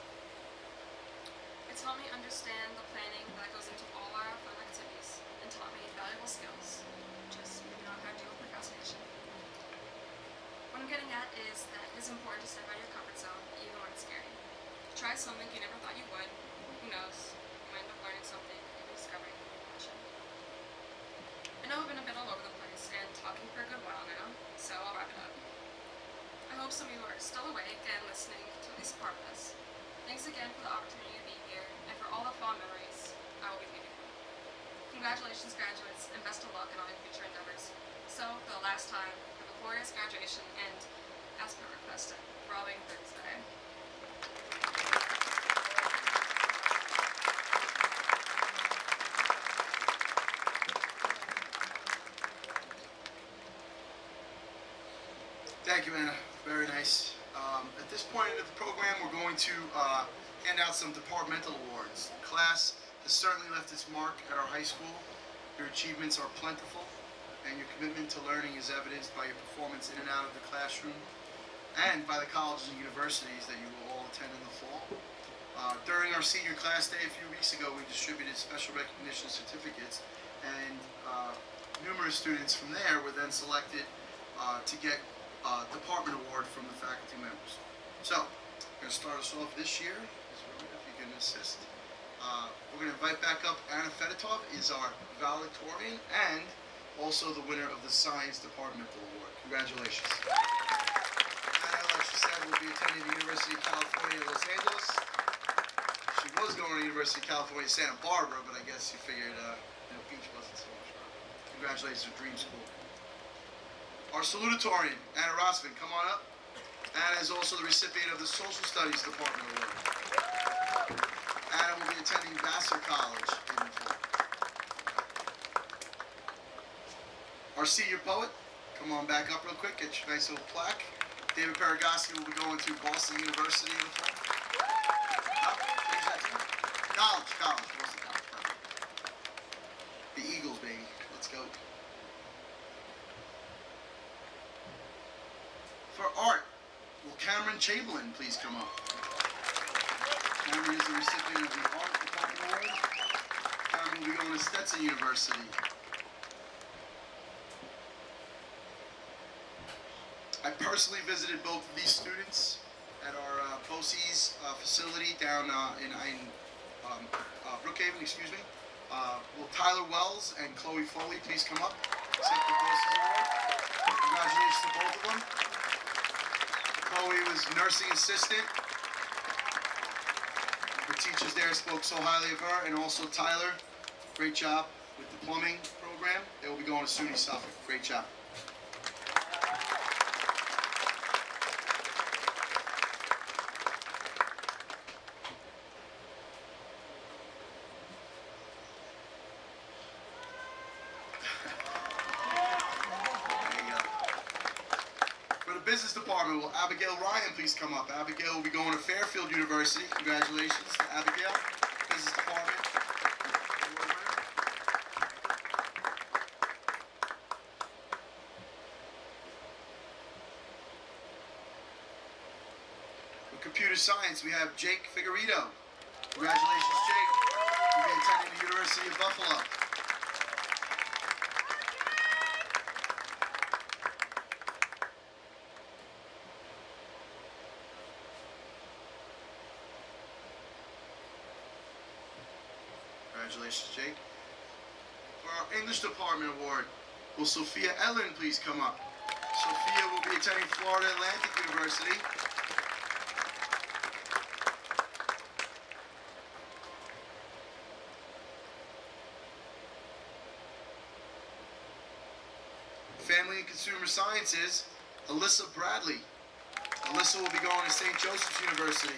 Speaker 7: It's helped me understand the planning that goes into all our fun activities and taught me valuable skills, just maybe not how to deal with procrastination. What I'm getting at is that it is important to step out of your comfort zone, even when it's scary. Try something you never thought you would. Who knows? You might end up learning something and discovering a new passion. I know I've been a bit all over the place and talking for a good while now, so I'll wrap it up. I hope some of you are still awake and listening to at least part of this. Thanks again for the opportunity to be here and for all the fond memories I will be leaving you. Congratulations, graduates, and best of luck in all your future endeavors. So, for the last time, have a glorious graduation and, as per request, Robbing Thursday.
Speaker 2: Thank you, Anna. Very nice. At this point in the program, we're going to hand out some departmental awards. The class has certainly left its mark at our high school. Your achievements are plentiful, and your commitment to learning is evidenced by your performance in and out of the classroom, and by the colleges and universities that you will all attend in the fall. During our senior class day a few weeks ago, we distributed special recognition certificates, and numerous students from there were then selected to get department award from the faculty members. So, we're going to start us off this year. If you can assist. We're going to invite back up Anna Fedotov, is our valedictorian and also the winner of the Science Departmental Award. Congratulations. Anna, like she said, will be attending the University of California, Los Angeles. She was going to the University of California, Santa Barbara, but I guess you figured beach wasn't so much fun. Congratulations, dream school. Our salutatorian, Anna Rosvin, come on up. Anna is also the recipient of the Social Studies Department Award. Anna will be attending Vassar College in the fall. Our senior poet, come on back up real quick, get your nice little plaque. David Paragoski will be going to Boston University in the fall. College, Boston College. The Eagles, baby. Let's go. For art, will Cameron Chamberlain please come up? Cameron is the recipient of the Art Department Award. Cameron will be going to Stetson University. I personally visited both of these students at our BOCES facility down in Brookhaven, excuse me. Will Tyler Wells and Chloe Foley please come up? Accept the BOCES Award. Congratulations to both of them. Chloe was nursing assistant. Her teachers there spoke so highly of her, and also Tyler, great job with the plumbing program. They will be going to SUNY Suffolk. Great job. Business department, will Abigail Ryan please come up? Abigail will be going to Fairfield University. Congratulations to Abigail, business department. For computer science, we have Jake Figueredo. Congratulations, Jake. He'll be attending the University of Buffalo. Congratulations, Jake. For our English Department Award, will Sophia Ellen please come up? Sophia will be attending Florida Atlantic University. Family and Consumer Sciences, Alyssa Bradley. Alyssa will be going to St. Joseph's University.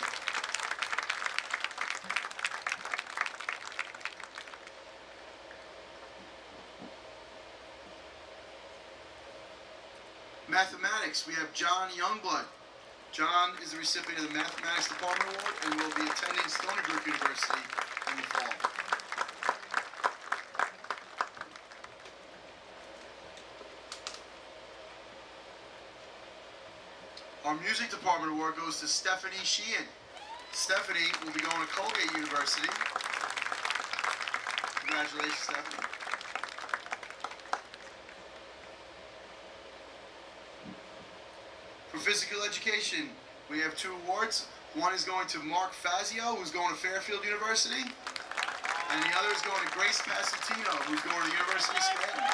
Speaker 2: Mathematics, we have John Youngblood. John is the recipient of the Mathematics Department Award and will be attending Stony Brook University in the fall. Our Music Department Award goes to Stephanie Sheehan. Stephanie will be going to Colgate University. Congratulations, Stephanie. For physical education, we have 2 awards. One is going to Mark Fazio, who's going to Fairfield University, and the other is going to Grace Passantino, who's going to the University of Scranton.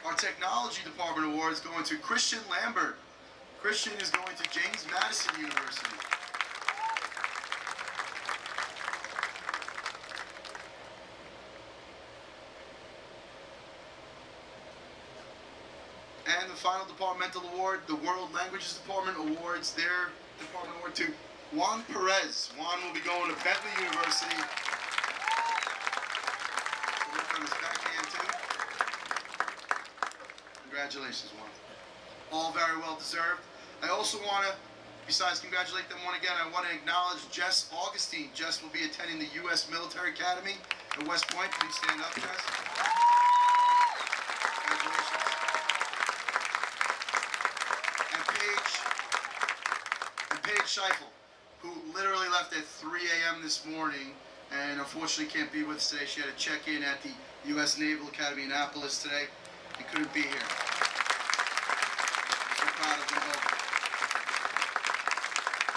Speaker 2: Our Technology Department Award is going to Christian Lambert. Christian is going to James Madison University. And the final departmental award, the World Languages Department awards their department award to Juan Perez. Juan will be going to Bentley University. Work on his backhand too. Congratulations, Juan. All very well deserved. I also want to, besides congratulate them one again, I want to acknowledge Jess Augustine. Jess will be attending the U.S. Military Academy at West Point. Please stand up, Jess. Congratulations. And Paige Scheifel, who literally left at 3 a.m. this morning and unfortunately can't be with us today. She had to check in at the U.S. Naval Academy in Annapolis today and couldn't be here. So proud of them both.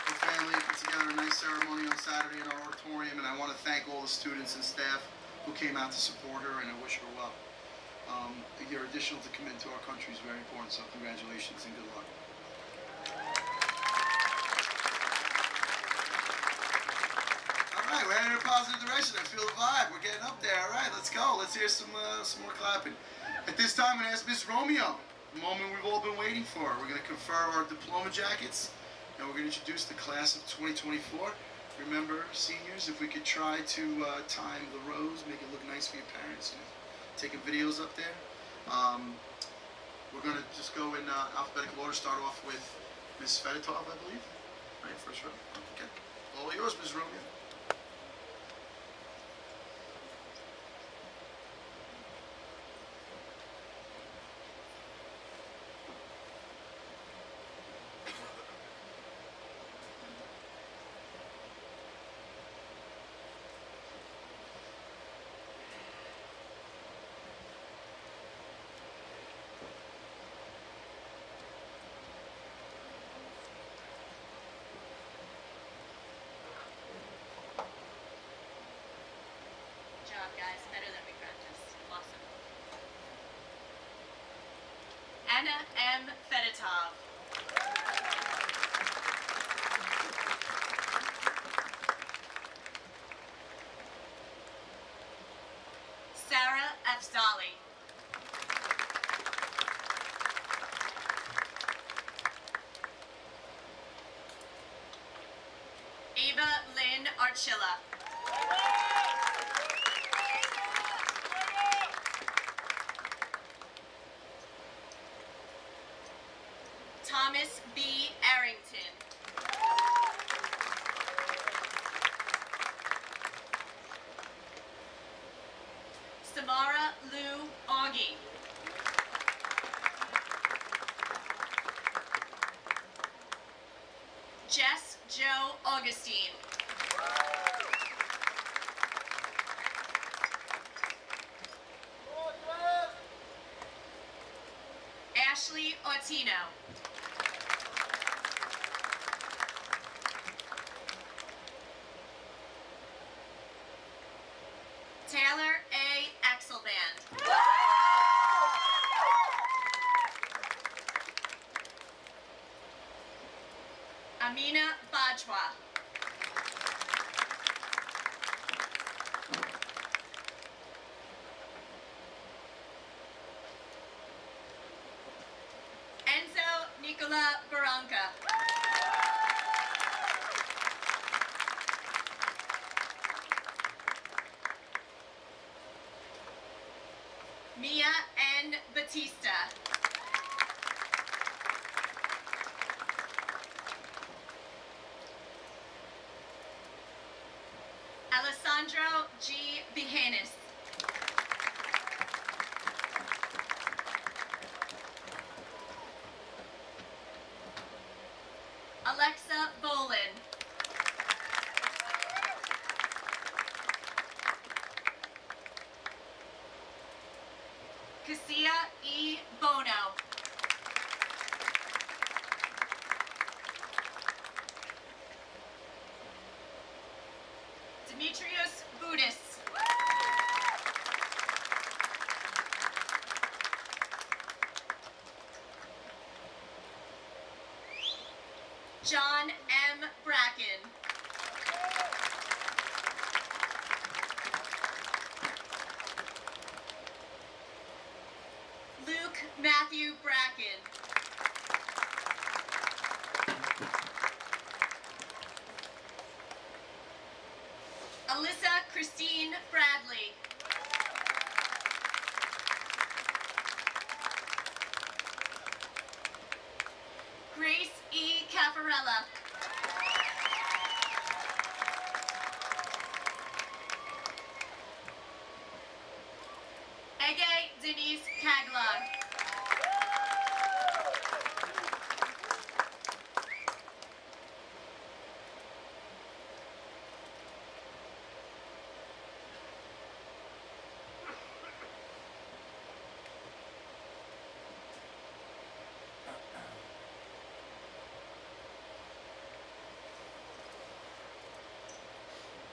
Speaker 2: Her family put together a nice ceremony on Saturday in our auditorium, and I want to thank all the students and staff who came out to support her, and I wish her well. Your additional to commit to our country is very important, so congratulations and good luck. Alright, we're heading in a positive direction. I feel the vibe. We're getting up there. Alright, let's go. Let's hear some more clapping. At this time, I'm going to ask Ms. Romeo, the moment we've all been waiting for. We're going to confer our diploma jackets, and we're going to introduce the class of 2024. Remember, seniors, if we could try to time the rows, make it look nice for your parents, you know, taking videos up there. We're going to just go in alphabetical order, start off with Ms. Fedotov, I believe. Right, first row. Okay. All yours, Ms. Rumia.
Speaker 7: Job, guys. Better than we practiced. Awesome. Anna M. Fedotov. Sarah F. Zolli. Ava Lynn Archilla. Thomas B. Arrington. Samara Lou Augie. Jess Joe Augustine. Ashley Ortino. Taylor A. Axelband. Amina Bajwa. Enzo Nicola Barranca. Mia N. Batista. Alessandro G. Behanis. Alexa Bolin. Cassia E. Bono. Demetrios Boudis. John M. Bracken. Luke Matthew Bracken. Alyssa Christine Bradley. Grace E. Caffarella. Ege Denise Taglon.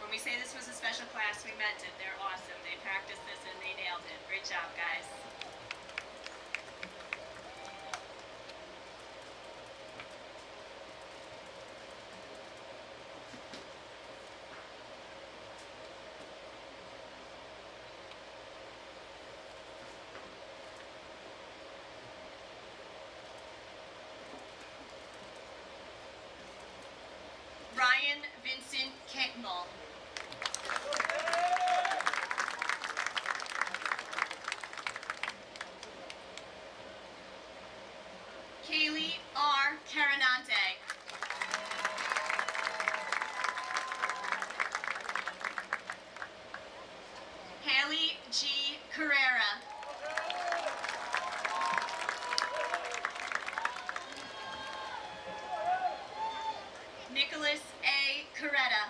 Speaker 7: When we say this was a special class, we meant it. They're awesome. They practiced this and they nailed it. Great job, guys. Ryan Vincent Campbell. Kaylee R. Carinante.
Speaker 1: Coretta.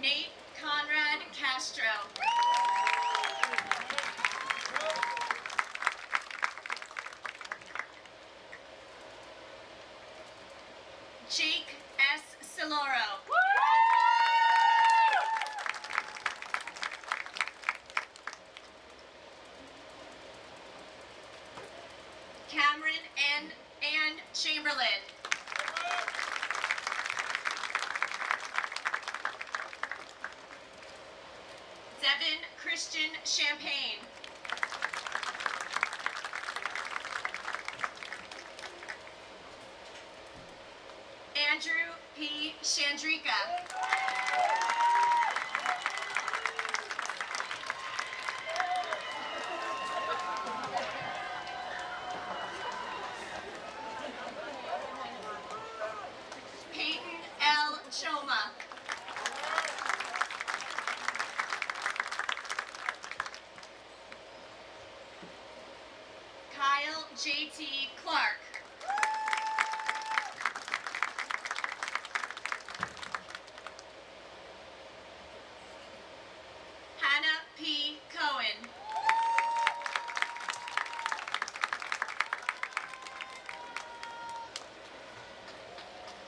Speaker 1: Nate Conrad Castro. Jake S. Soloro. Cameron Ann Chamberlain. Devin Christian Champagne. Andrew P. Chandrika. Peyton L. Choma. Kyle J.T. Clark. Hannah P. Cohen.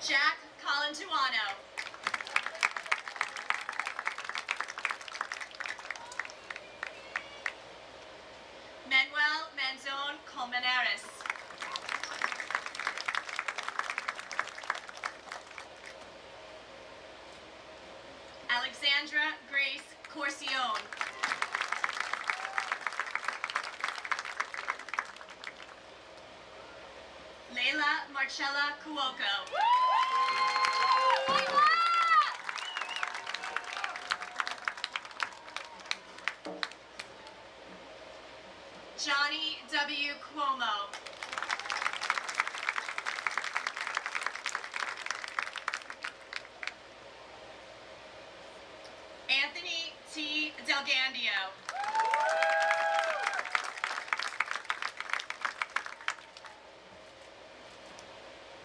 Speaker 1: Jack Colantuano. Manuel Manzon Colmenares. Alexandra Grace Corcione. Leila Marcella Cuoco. Johnny W. Cuomo. Anthony T. Delgandio.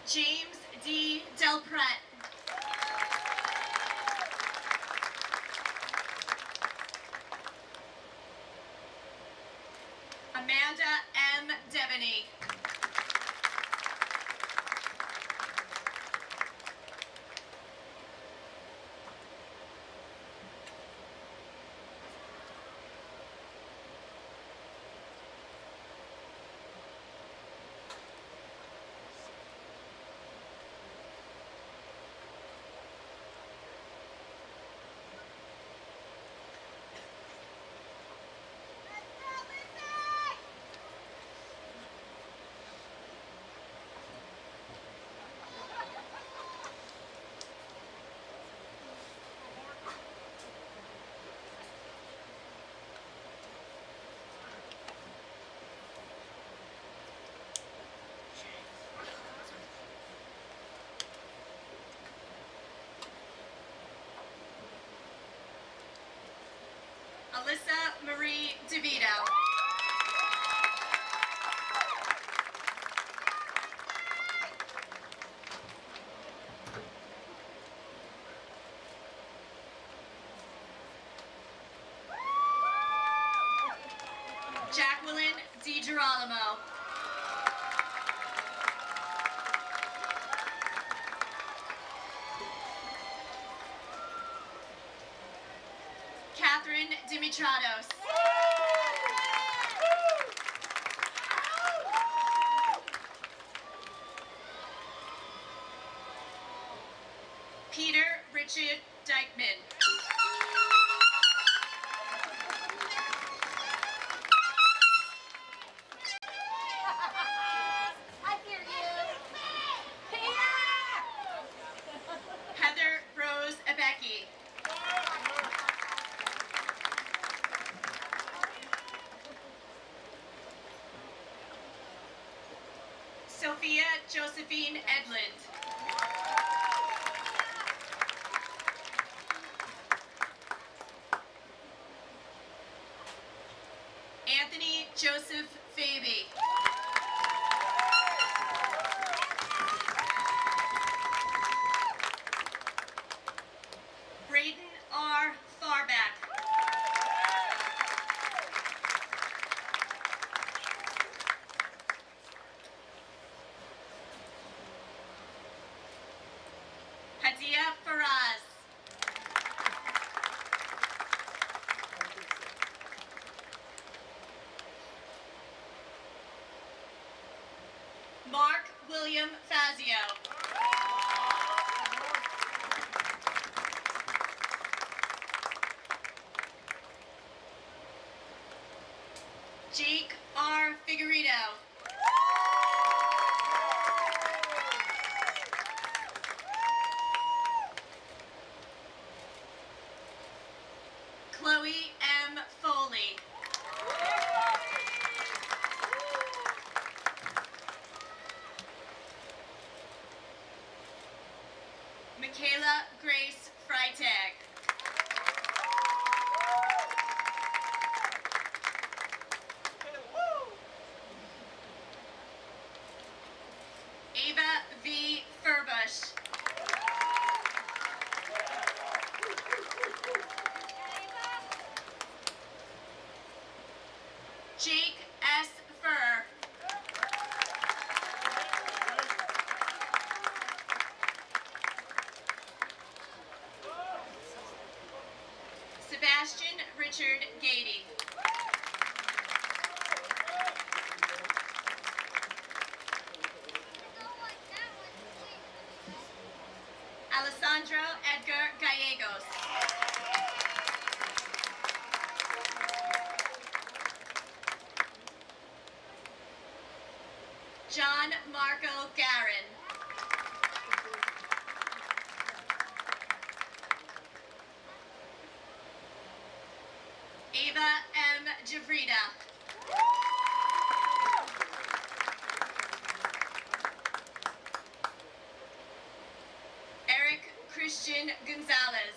Speaker 1: James D. Delpret. Amanda M. Devaney. Alyssa Marie DeVito. Jacqueline DiGirolamo. Catherine Dimitrados. Peter Richard Dykeman. Heather Rose Abecki. Sophia Josephine Edlund. Anthony
Speaker 8: Joseph Faby. Braden R. Farback. Hadia Faraz. Mark William Fazio. Jake R. Figueredo. Chloe M. Foley. Michaela Grace Freitag. Ava V. Furbush. Jake S. Furr. Sebastian Richard Gady. Alessandro Edgar Gallegos. John Marco Garin. Ava M. Javrida. Eric Christian Gonzalez.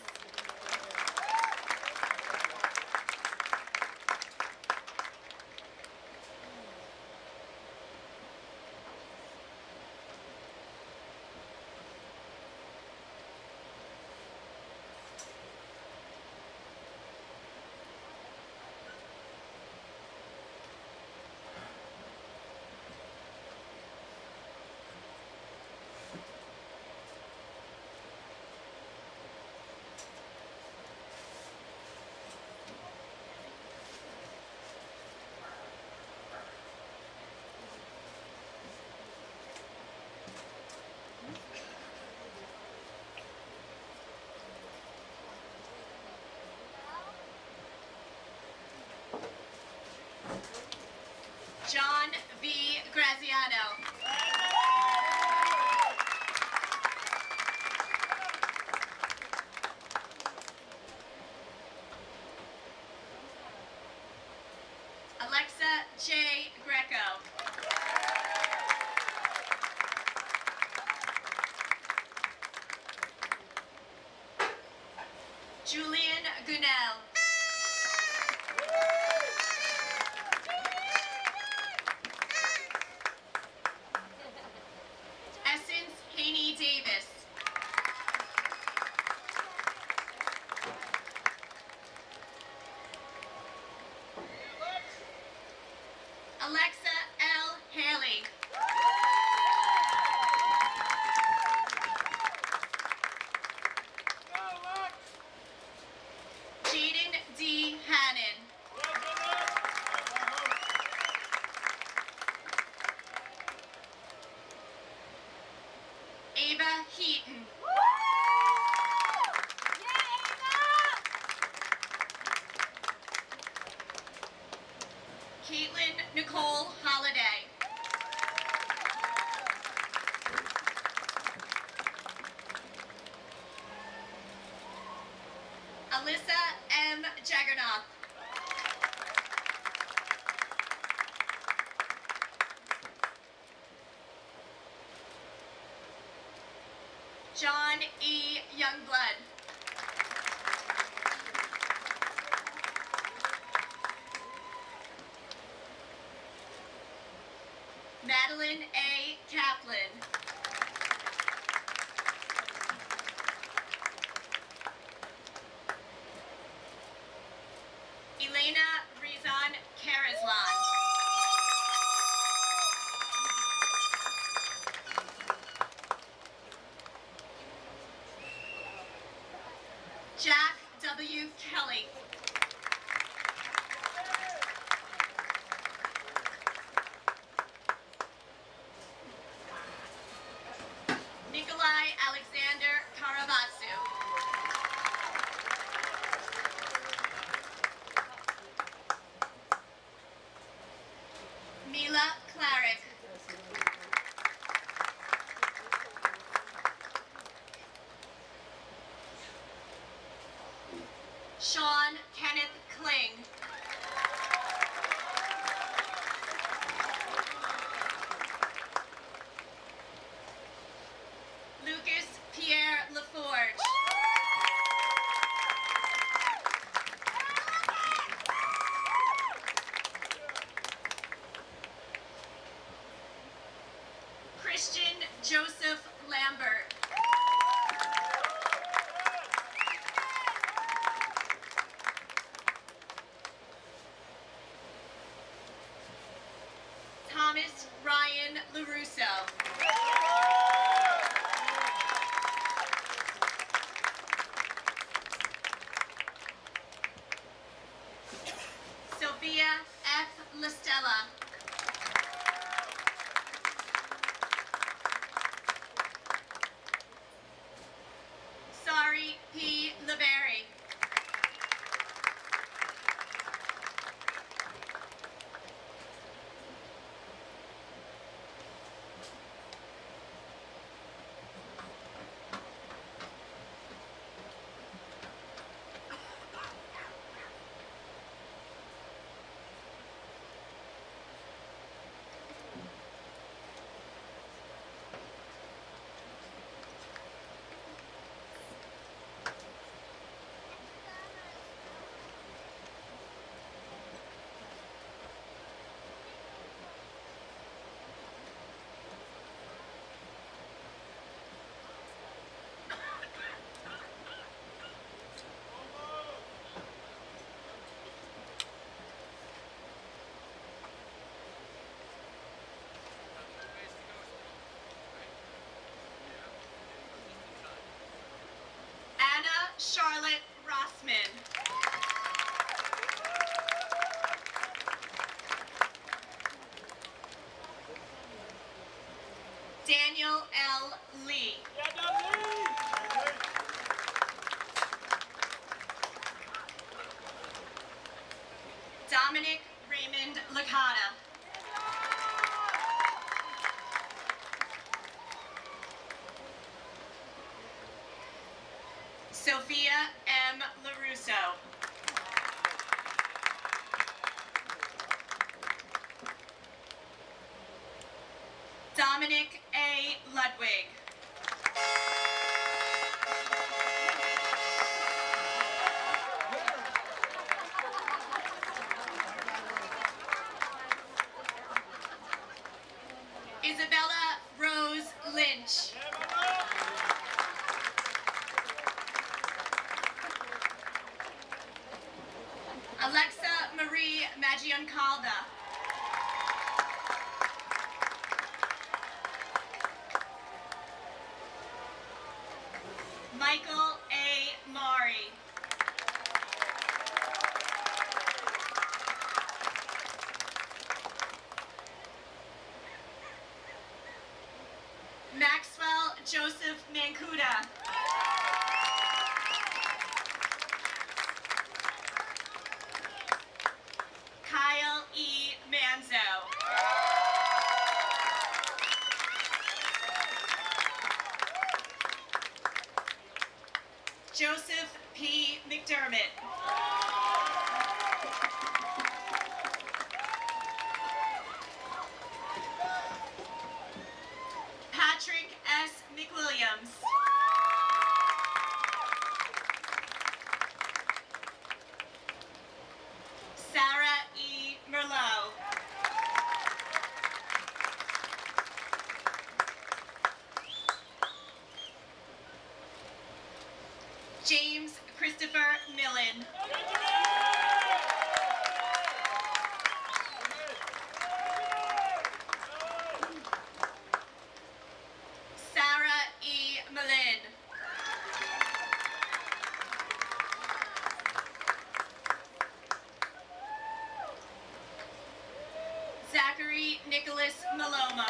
Speaker 8: John V. Graziano. Alexa J. Greco. Julian Gunnell. Essence Haney Davis. Alexa L. Haley. Jaden D. Hannon. Ava Heaton. Caitlin Nicole Holiday. Alyssa M. Jaggernoth. John E. Youngblood. Madeline A. Kaplan. Elena Rizan Karislan. Jack W. Kelly. Nikolai Alexander Karavatsu. Mila Clarick. Sean Kenneth Kling. Lucas Pierre Laforge. Christian Joseph Lambert. Thomas Ryan LaRusso. Sophia F. Listella. Sari P. LeBerry. Anna Charlotte Rossman. Daniel L. Lee. Dominic Raymond Licata. Sophia M. LaRusso. Dominic A. Ludwig. Isabella Rose Lynch. Alexa Marie Magioncalda. Michael A. Mari. Maxwell Joseph Mancuda. Kyle E. Manzo. Joseph P. McDermott. Patrick S. McWilliams. Sarah E. Merlot. P. Nicholas Malomo.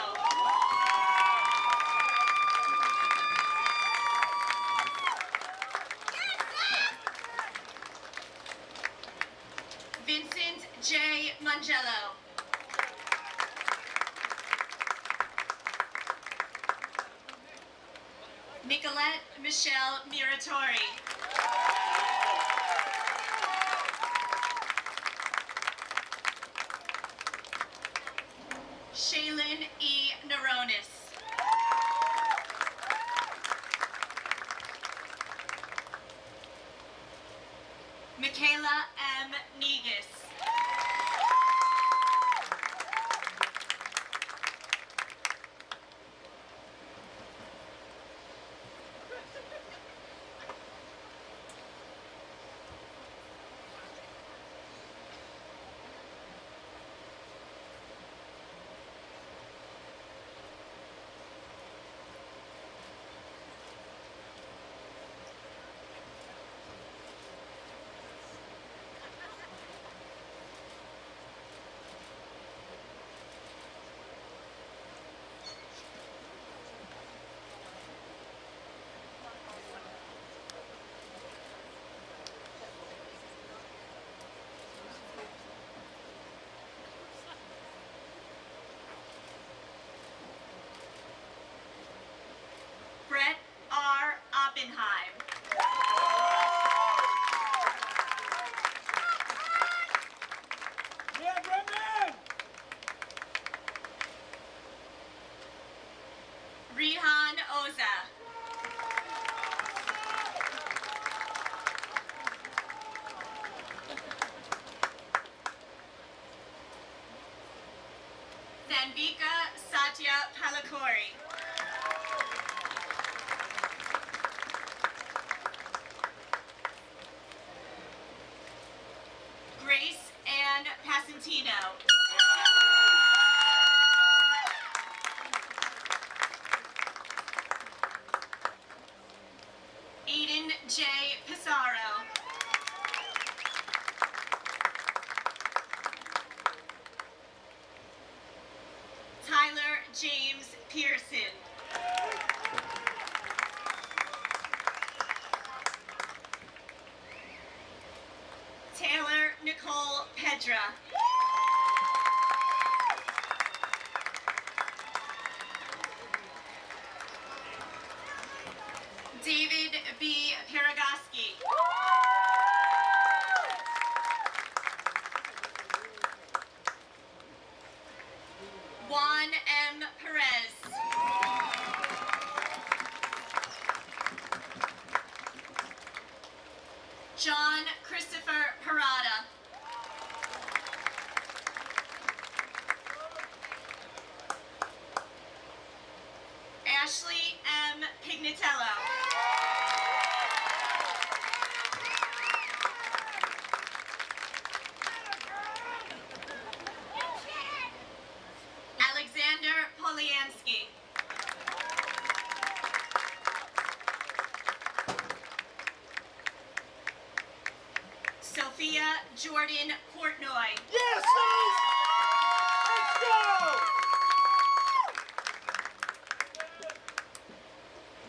Speaker 8: Vincent J. Mangello. Nicolette Michelle Miratori. Shaylin E. Naronis. Michaela M. Negus. Brett R. Oppenheim. Rihan Oza. Sanvika Satya Palakori. Grace Ann Pasentino. Aiden J. Pissarro. Tyler James Pearson. Taylor Nicole Pedra. David B. Paragoski. Juan M. Perez. John Christopher Parada. Ashley M. Pignatello. Alexander Poliansky. Sophia Jordan Portnoy.
Speaker 9: Yes, please! Let's go!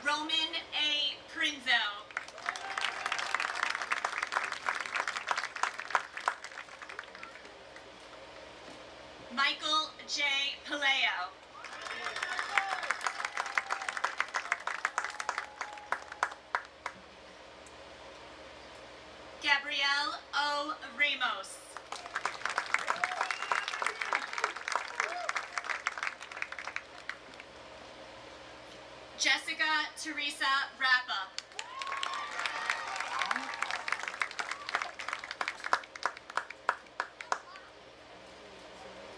Speaker 8: Roman A. Prinzo. Michael J. Paleo. Gabrielle O. Ramos. Jessica Teresa Rappa.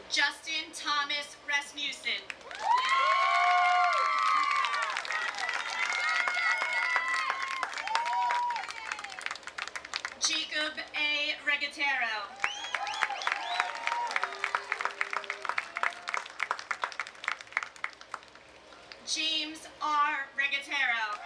Speaker 8: Justin Thomas Rasmussen. Jacob A. Regatero. James R. Regatero.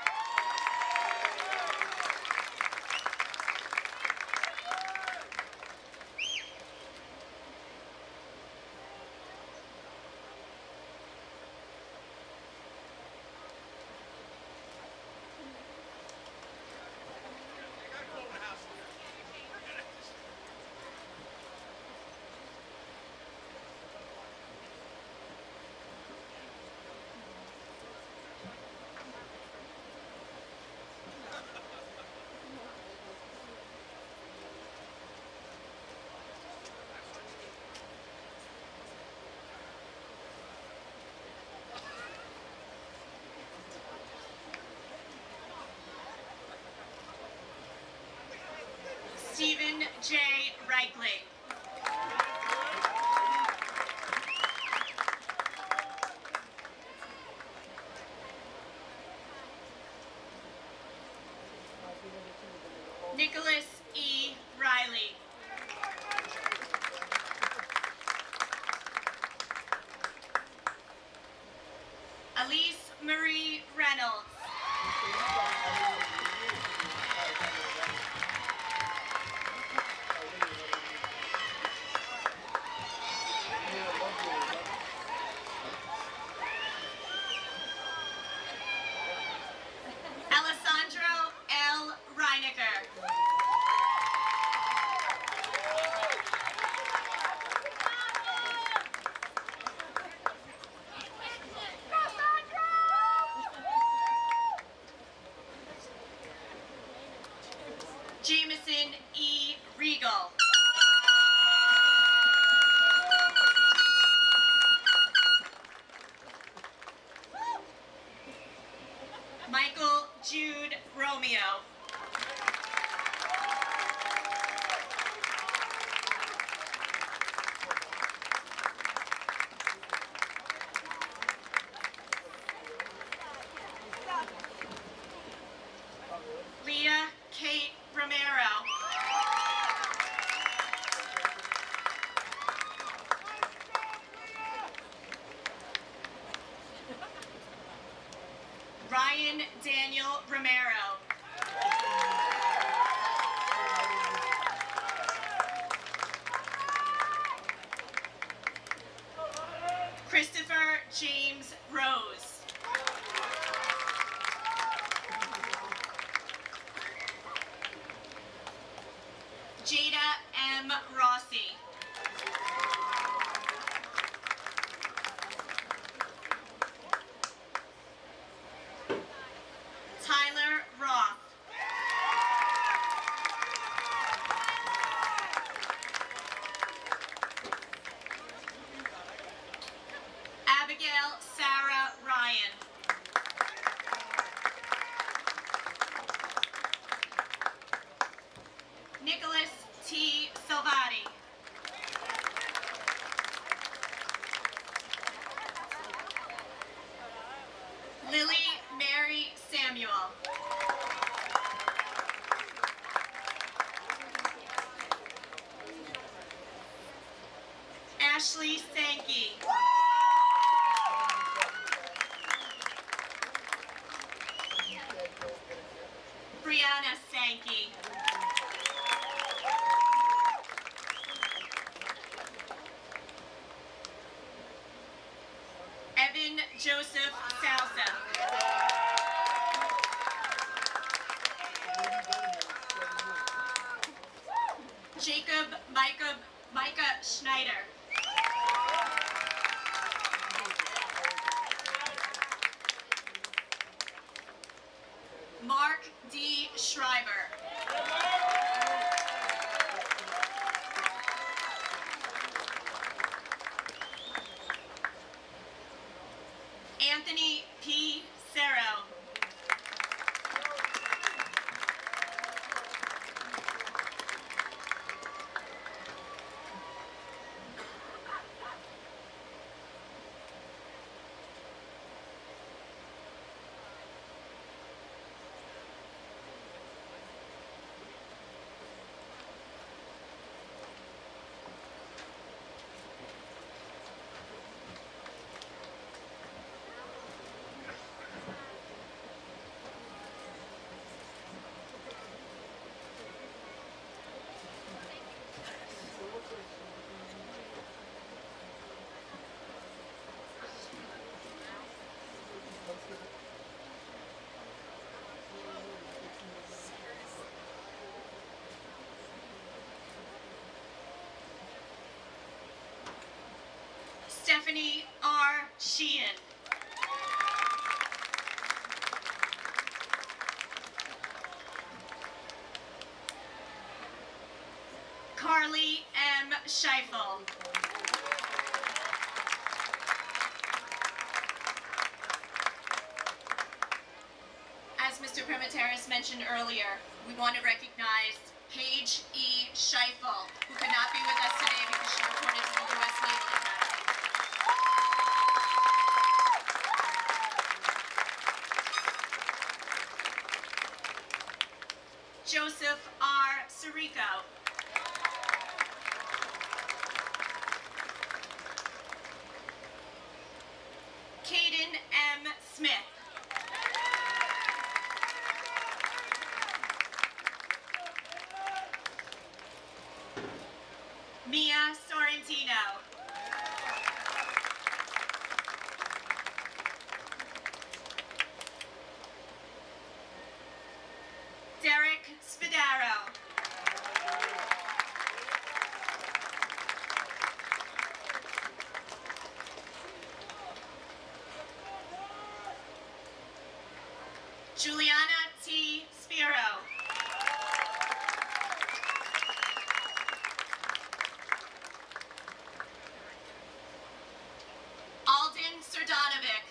Speaker 8: J. Reichling. Nicholas E. Riley. Elise Marie Reynolds. Alessandro L. Reinecker. Jameson E. Regal. Michael Jude Romeo. Leah Kate Romero. Ryan Daniel Romero. Christopher James Rose. Jada M. Rossi. Tyler Roth. Abigail Sarah Ryan. Nicholas T. Salvati. Lily Mary Samuel. Ashley Sankey. Brianna Sankey. Evan Joseph Salsa. Jacob Micah Schneider. Mark D. Schreiber. Anthony P. Serro. Stephanie R. Sheehan. Carly M. Scheifel. As Mr. Primateris mentioned earlier, we want to recognize Paige E. Scheifel, who could not be with us today because she reported to the U.S. Naval Academy. Joseph R. Sirico. Caden M. Smith. Mia Sorrentino. Derek Spadaro. Juliana T. Spiro. Alden Serdanovic.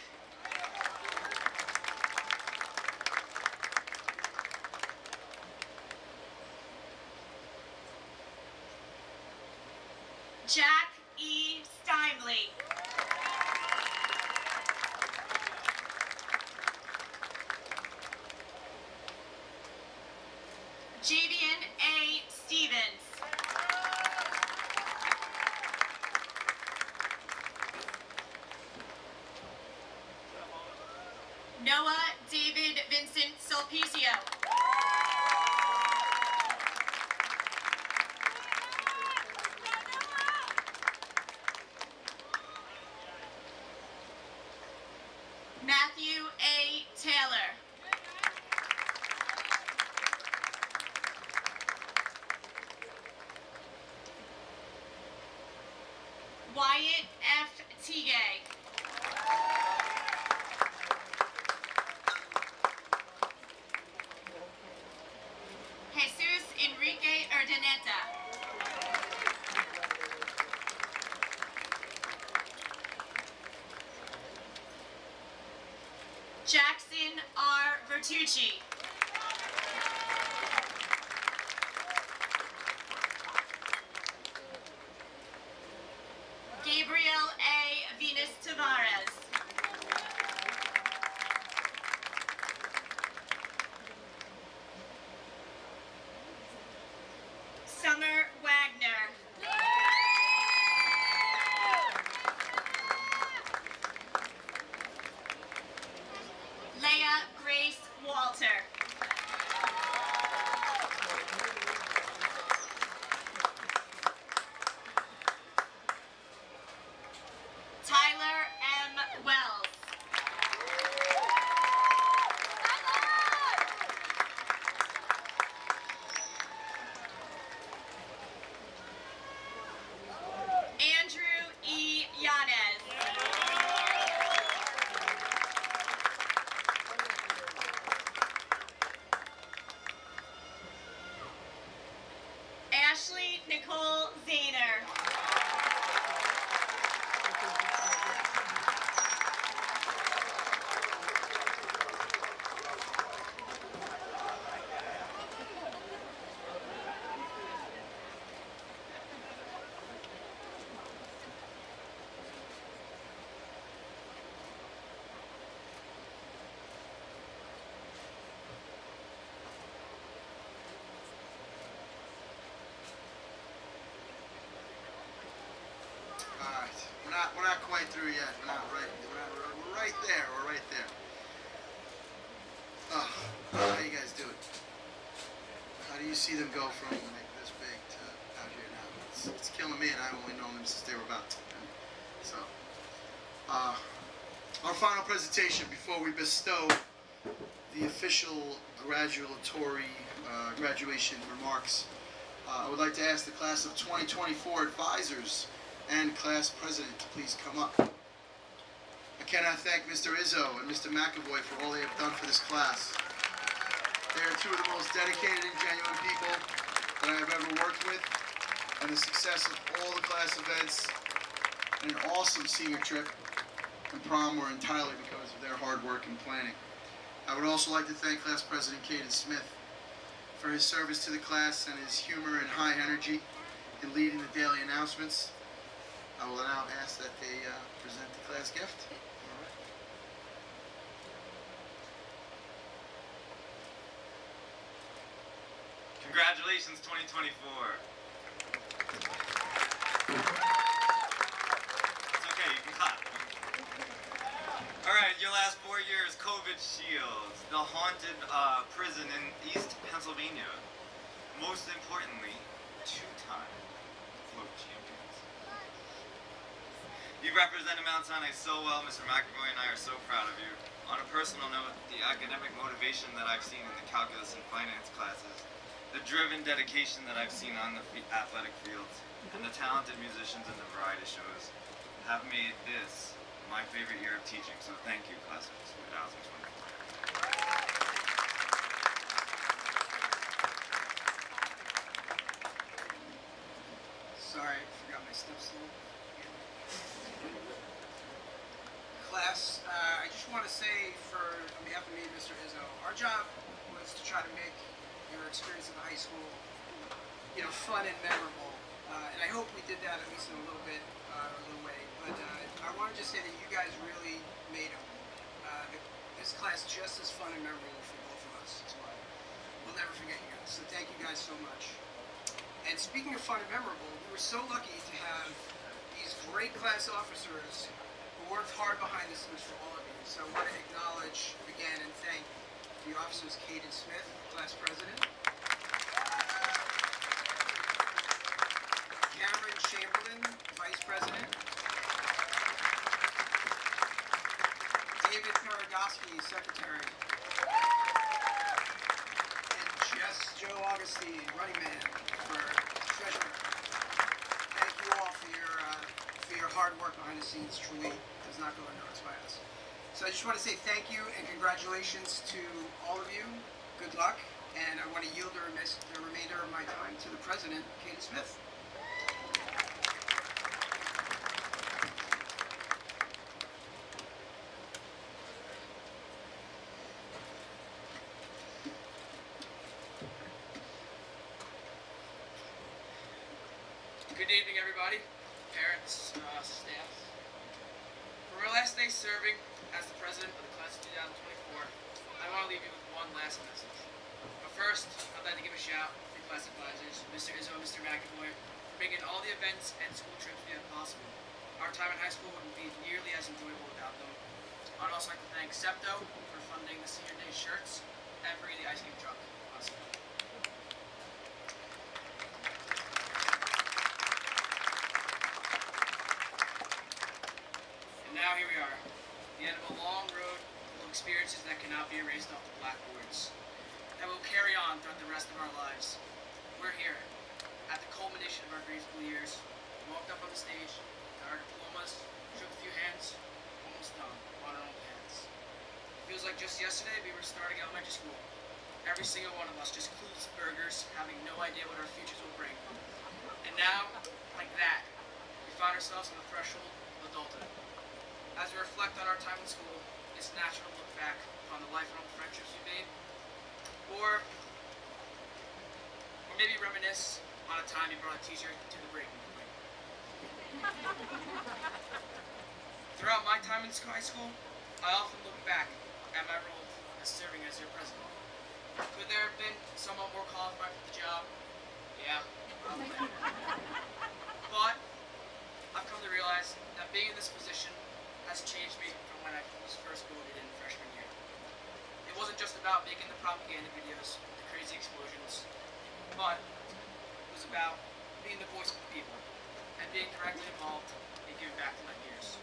Speaker 8: Jack E. Steinley. Javian A. Stevens. Noah David Vincent Sulpicio. Matthew A. Taylor. Wyatt F. Teague. Jesus Enrique Urdaneta. Jackson R. Bertucci. Gabriel A. Venus Tavares. Summer Wagner. Leah Grace Walter. Tyler M. Wells. Andrew E. Yanez. Ashley Nicole Zahner.
Speaker 2: We're not quite through yet. We're right there. We're right there. Oh, how you guys doing? How do you see them go from like this big to out here now? It's killing me, and I've only known them since they were about 10. So, our final presentation before we bestow the official graduation remarks. I would like to ask the class of 2024 advisors and class president to please come up. I cannot thank Mr. Izzo and Mr. McAvoy for all they have done for this class. They are two of the most dedicated and genuine people that I have ever worked with, and the success of all the class events and an awesome senior trip and prom were entirely because of their hard work and planning. I would also like to thank class president Caden Smith for his service to the class and his humor and high energy in leading the daily announcements. I will now ask that they present the class gift. All right.
Speaker 10: Congratulations, 2024. It's okay, you can clap. All right, your last 4 years, COVID shields, the haunted prison in East Pennsylvania. Most importantly, 2-time float champions. You represented Mount Sinai so well, Mr. McAvoy and I are so proud of you. On a personal note, the academic motivation that I've seen in the calculus and finance classes, the driven dedication that I've seen on the athletic fields, and the talented musicians in the variety shows have made this my favorite year of teaching. So thank you, class of 2024.
Speaker 11: Sorry, I forgot my step stool. Class, I just want to say on behalf of me and Mr. Izzo, our job was to try to make your experience in the high school, fun and memorable. And I hope we did that at least in a little bit, a little way. But I want to just say that you guys really made this class just as fun and memorable for both of us. So we'll never forget you guys. So thank you guys so much. And speaking of fun and memorable, we were so lucky to have these great class officers who worked hard behind the scenes for all of you. So I want to acknowledge again and thank the officers Caden Smith, class president, Cameron Chamberlain, vice president, David Paragoski, secretary, and Joe Augustine, running man, for treasurer. Thank you all for your hard work behind the scenes. Truly does not go unnoticed by us. So I just want to say thank you and congratulations to all of you. Good luck, and I want to yield the remainder of my time to the president, Caden Smith.
Speaker 12: Good evening, everybody, parents, staff. For my last day serving as the president of the class of 2024, I want to leave you with one last message. But first, I'd like to give a shout to the class advisors, Mr. Izzo and Mr. McAvoy, for making all the events and school trips we had possible. Our time in high school wouldn't be nearly as enjoyable without them. I'd also like to thank Septo for funding the senior day shirts and bringing the ice cream truck. Awesome. Now here we are, the end of a long road full of experiences that cannot be erased off the blackboards, that will carry on throughout the rest of our lives. We're here, at the culmination of our grade school years. We walked up on the stage, got our diplomas, shook a few hands, almost done, on our own paths. It feels like just yesterday we were starting elementary school. Every single one of us just clueless burgers, having no idea what our futures will bring. And now, like that, we find ourselves on the threshold of adulthood. As we reflect on our time in school, it's natural to look back upon the lifelong friendships we made, or maybe reminisce on a time you brought a teacher to the breaking point. Throughout my time in high school, I often look back at my role as serving as your president. Could there have been someone more qualified for the job? Yeah, probably. But I've come to realize that being in this position has changed me from when I was first voted in freshman year. It wasn't just about making the propaganda videos, the crazy explosions, but it was about being the voice of the people and being directly involved in giving back to my peers.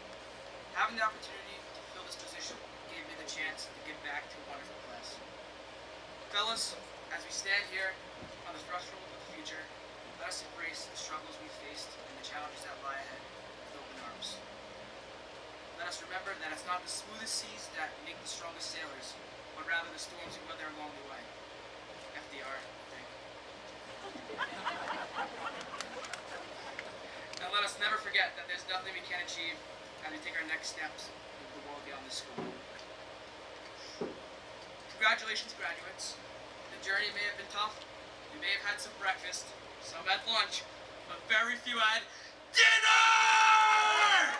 Speaker 12: Having the opportunity to fill this position gave me the chance to give back to a wonderful class. Fellas, as we stand here on the threshold of the future, let us embrace the struggles we faced and the challenges that lie ahead with open arms. Let us remember that it's not the smoothest seas that make the strongest sailors, but rather the storms we weather along the way. FDR, I think. And let us never forget that there's nothing we can't achieve as we take our next steps into the world beyond this school. Congratulations, graduates. The journey may have been tough. You may have had some breakfast, some had lunch, but very few had dinner!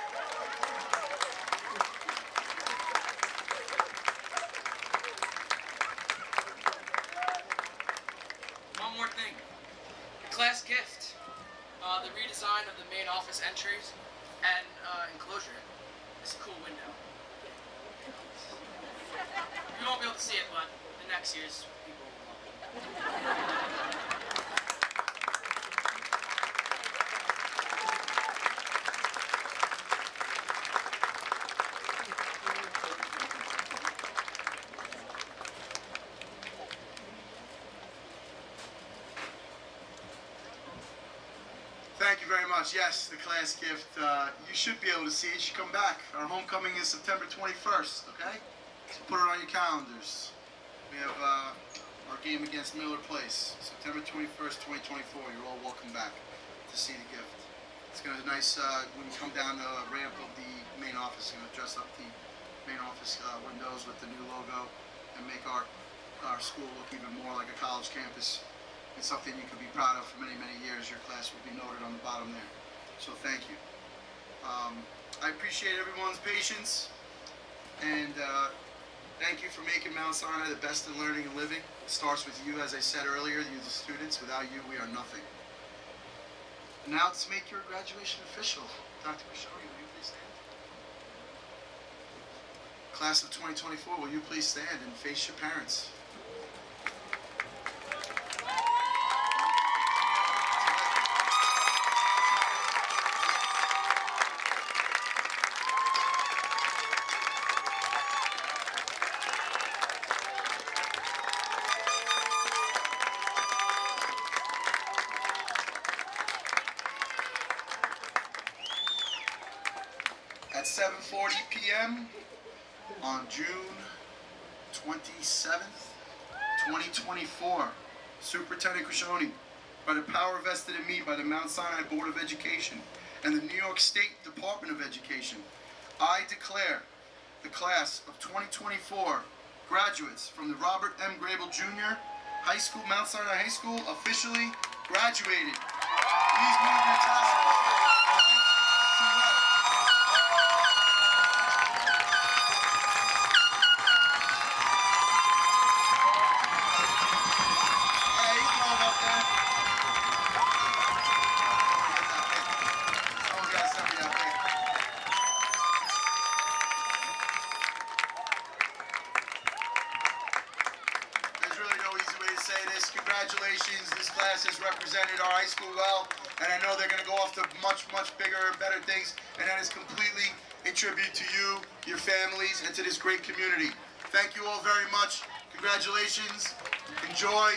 Speaker 12: One more thing. The class gift. The redesign of the main office entries and enclosure. It's a cool window. You won't be able to see it, but the next year's people will love it.
Speaker 2: Thank you very much. Yes, the class gift. You should be able to see it. You should come back. Our homecoming is September 21st, okay? So put it on your calendars. We have our game against Miller Place, September 21st, 2024. You're all welcome back to see the gift. It's going to be nice when you come down the ramp of the main office. You're going to dress up the main office windows with the new logo and make our school look even more like a college campus. It's something you could be proud of for many, many years. Your class will be noted on the bottom there. So thank you. I appreciate everyone's patience, and thank you for making Mount Sinai the best in learning and living. It starts with you, as I said earlier, you the students. Without you, we are nothing. And now let's make your graduation official. Dr. Kishori, will you please stand? Class of 2024, will you please stand and face your parents? At 7:40 p.m. on June 27th, 2024, Superintendent Krishoni, by the power vested in me by the Mount Sinai Board of Education and the New York State Department of Education, I declare the class of 2024 graduates from the Robert M. Grable Jr. High School, Mount Sinai High School, officially graduated. Please move your tassels. Congratulations, this class has represented our high school well, and I know they're going to go off to much, much bigger and better things, and that is completely a tribute to you, your families, and to this great community. Thank you all very much. Congratulations. Enjoy,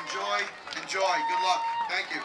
Speaker 2: enjoy, enjoy. Good luck. Thank you.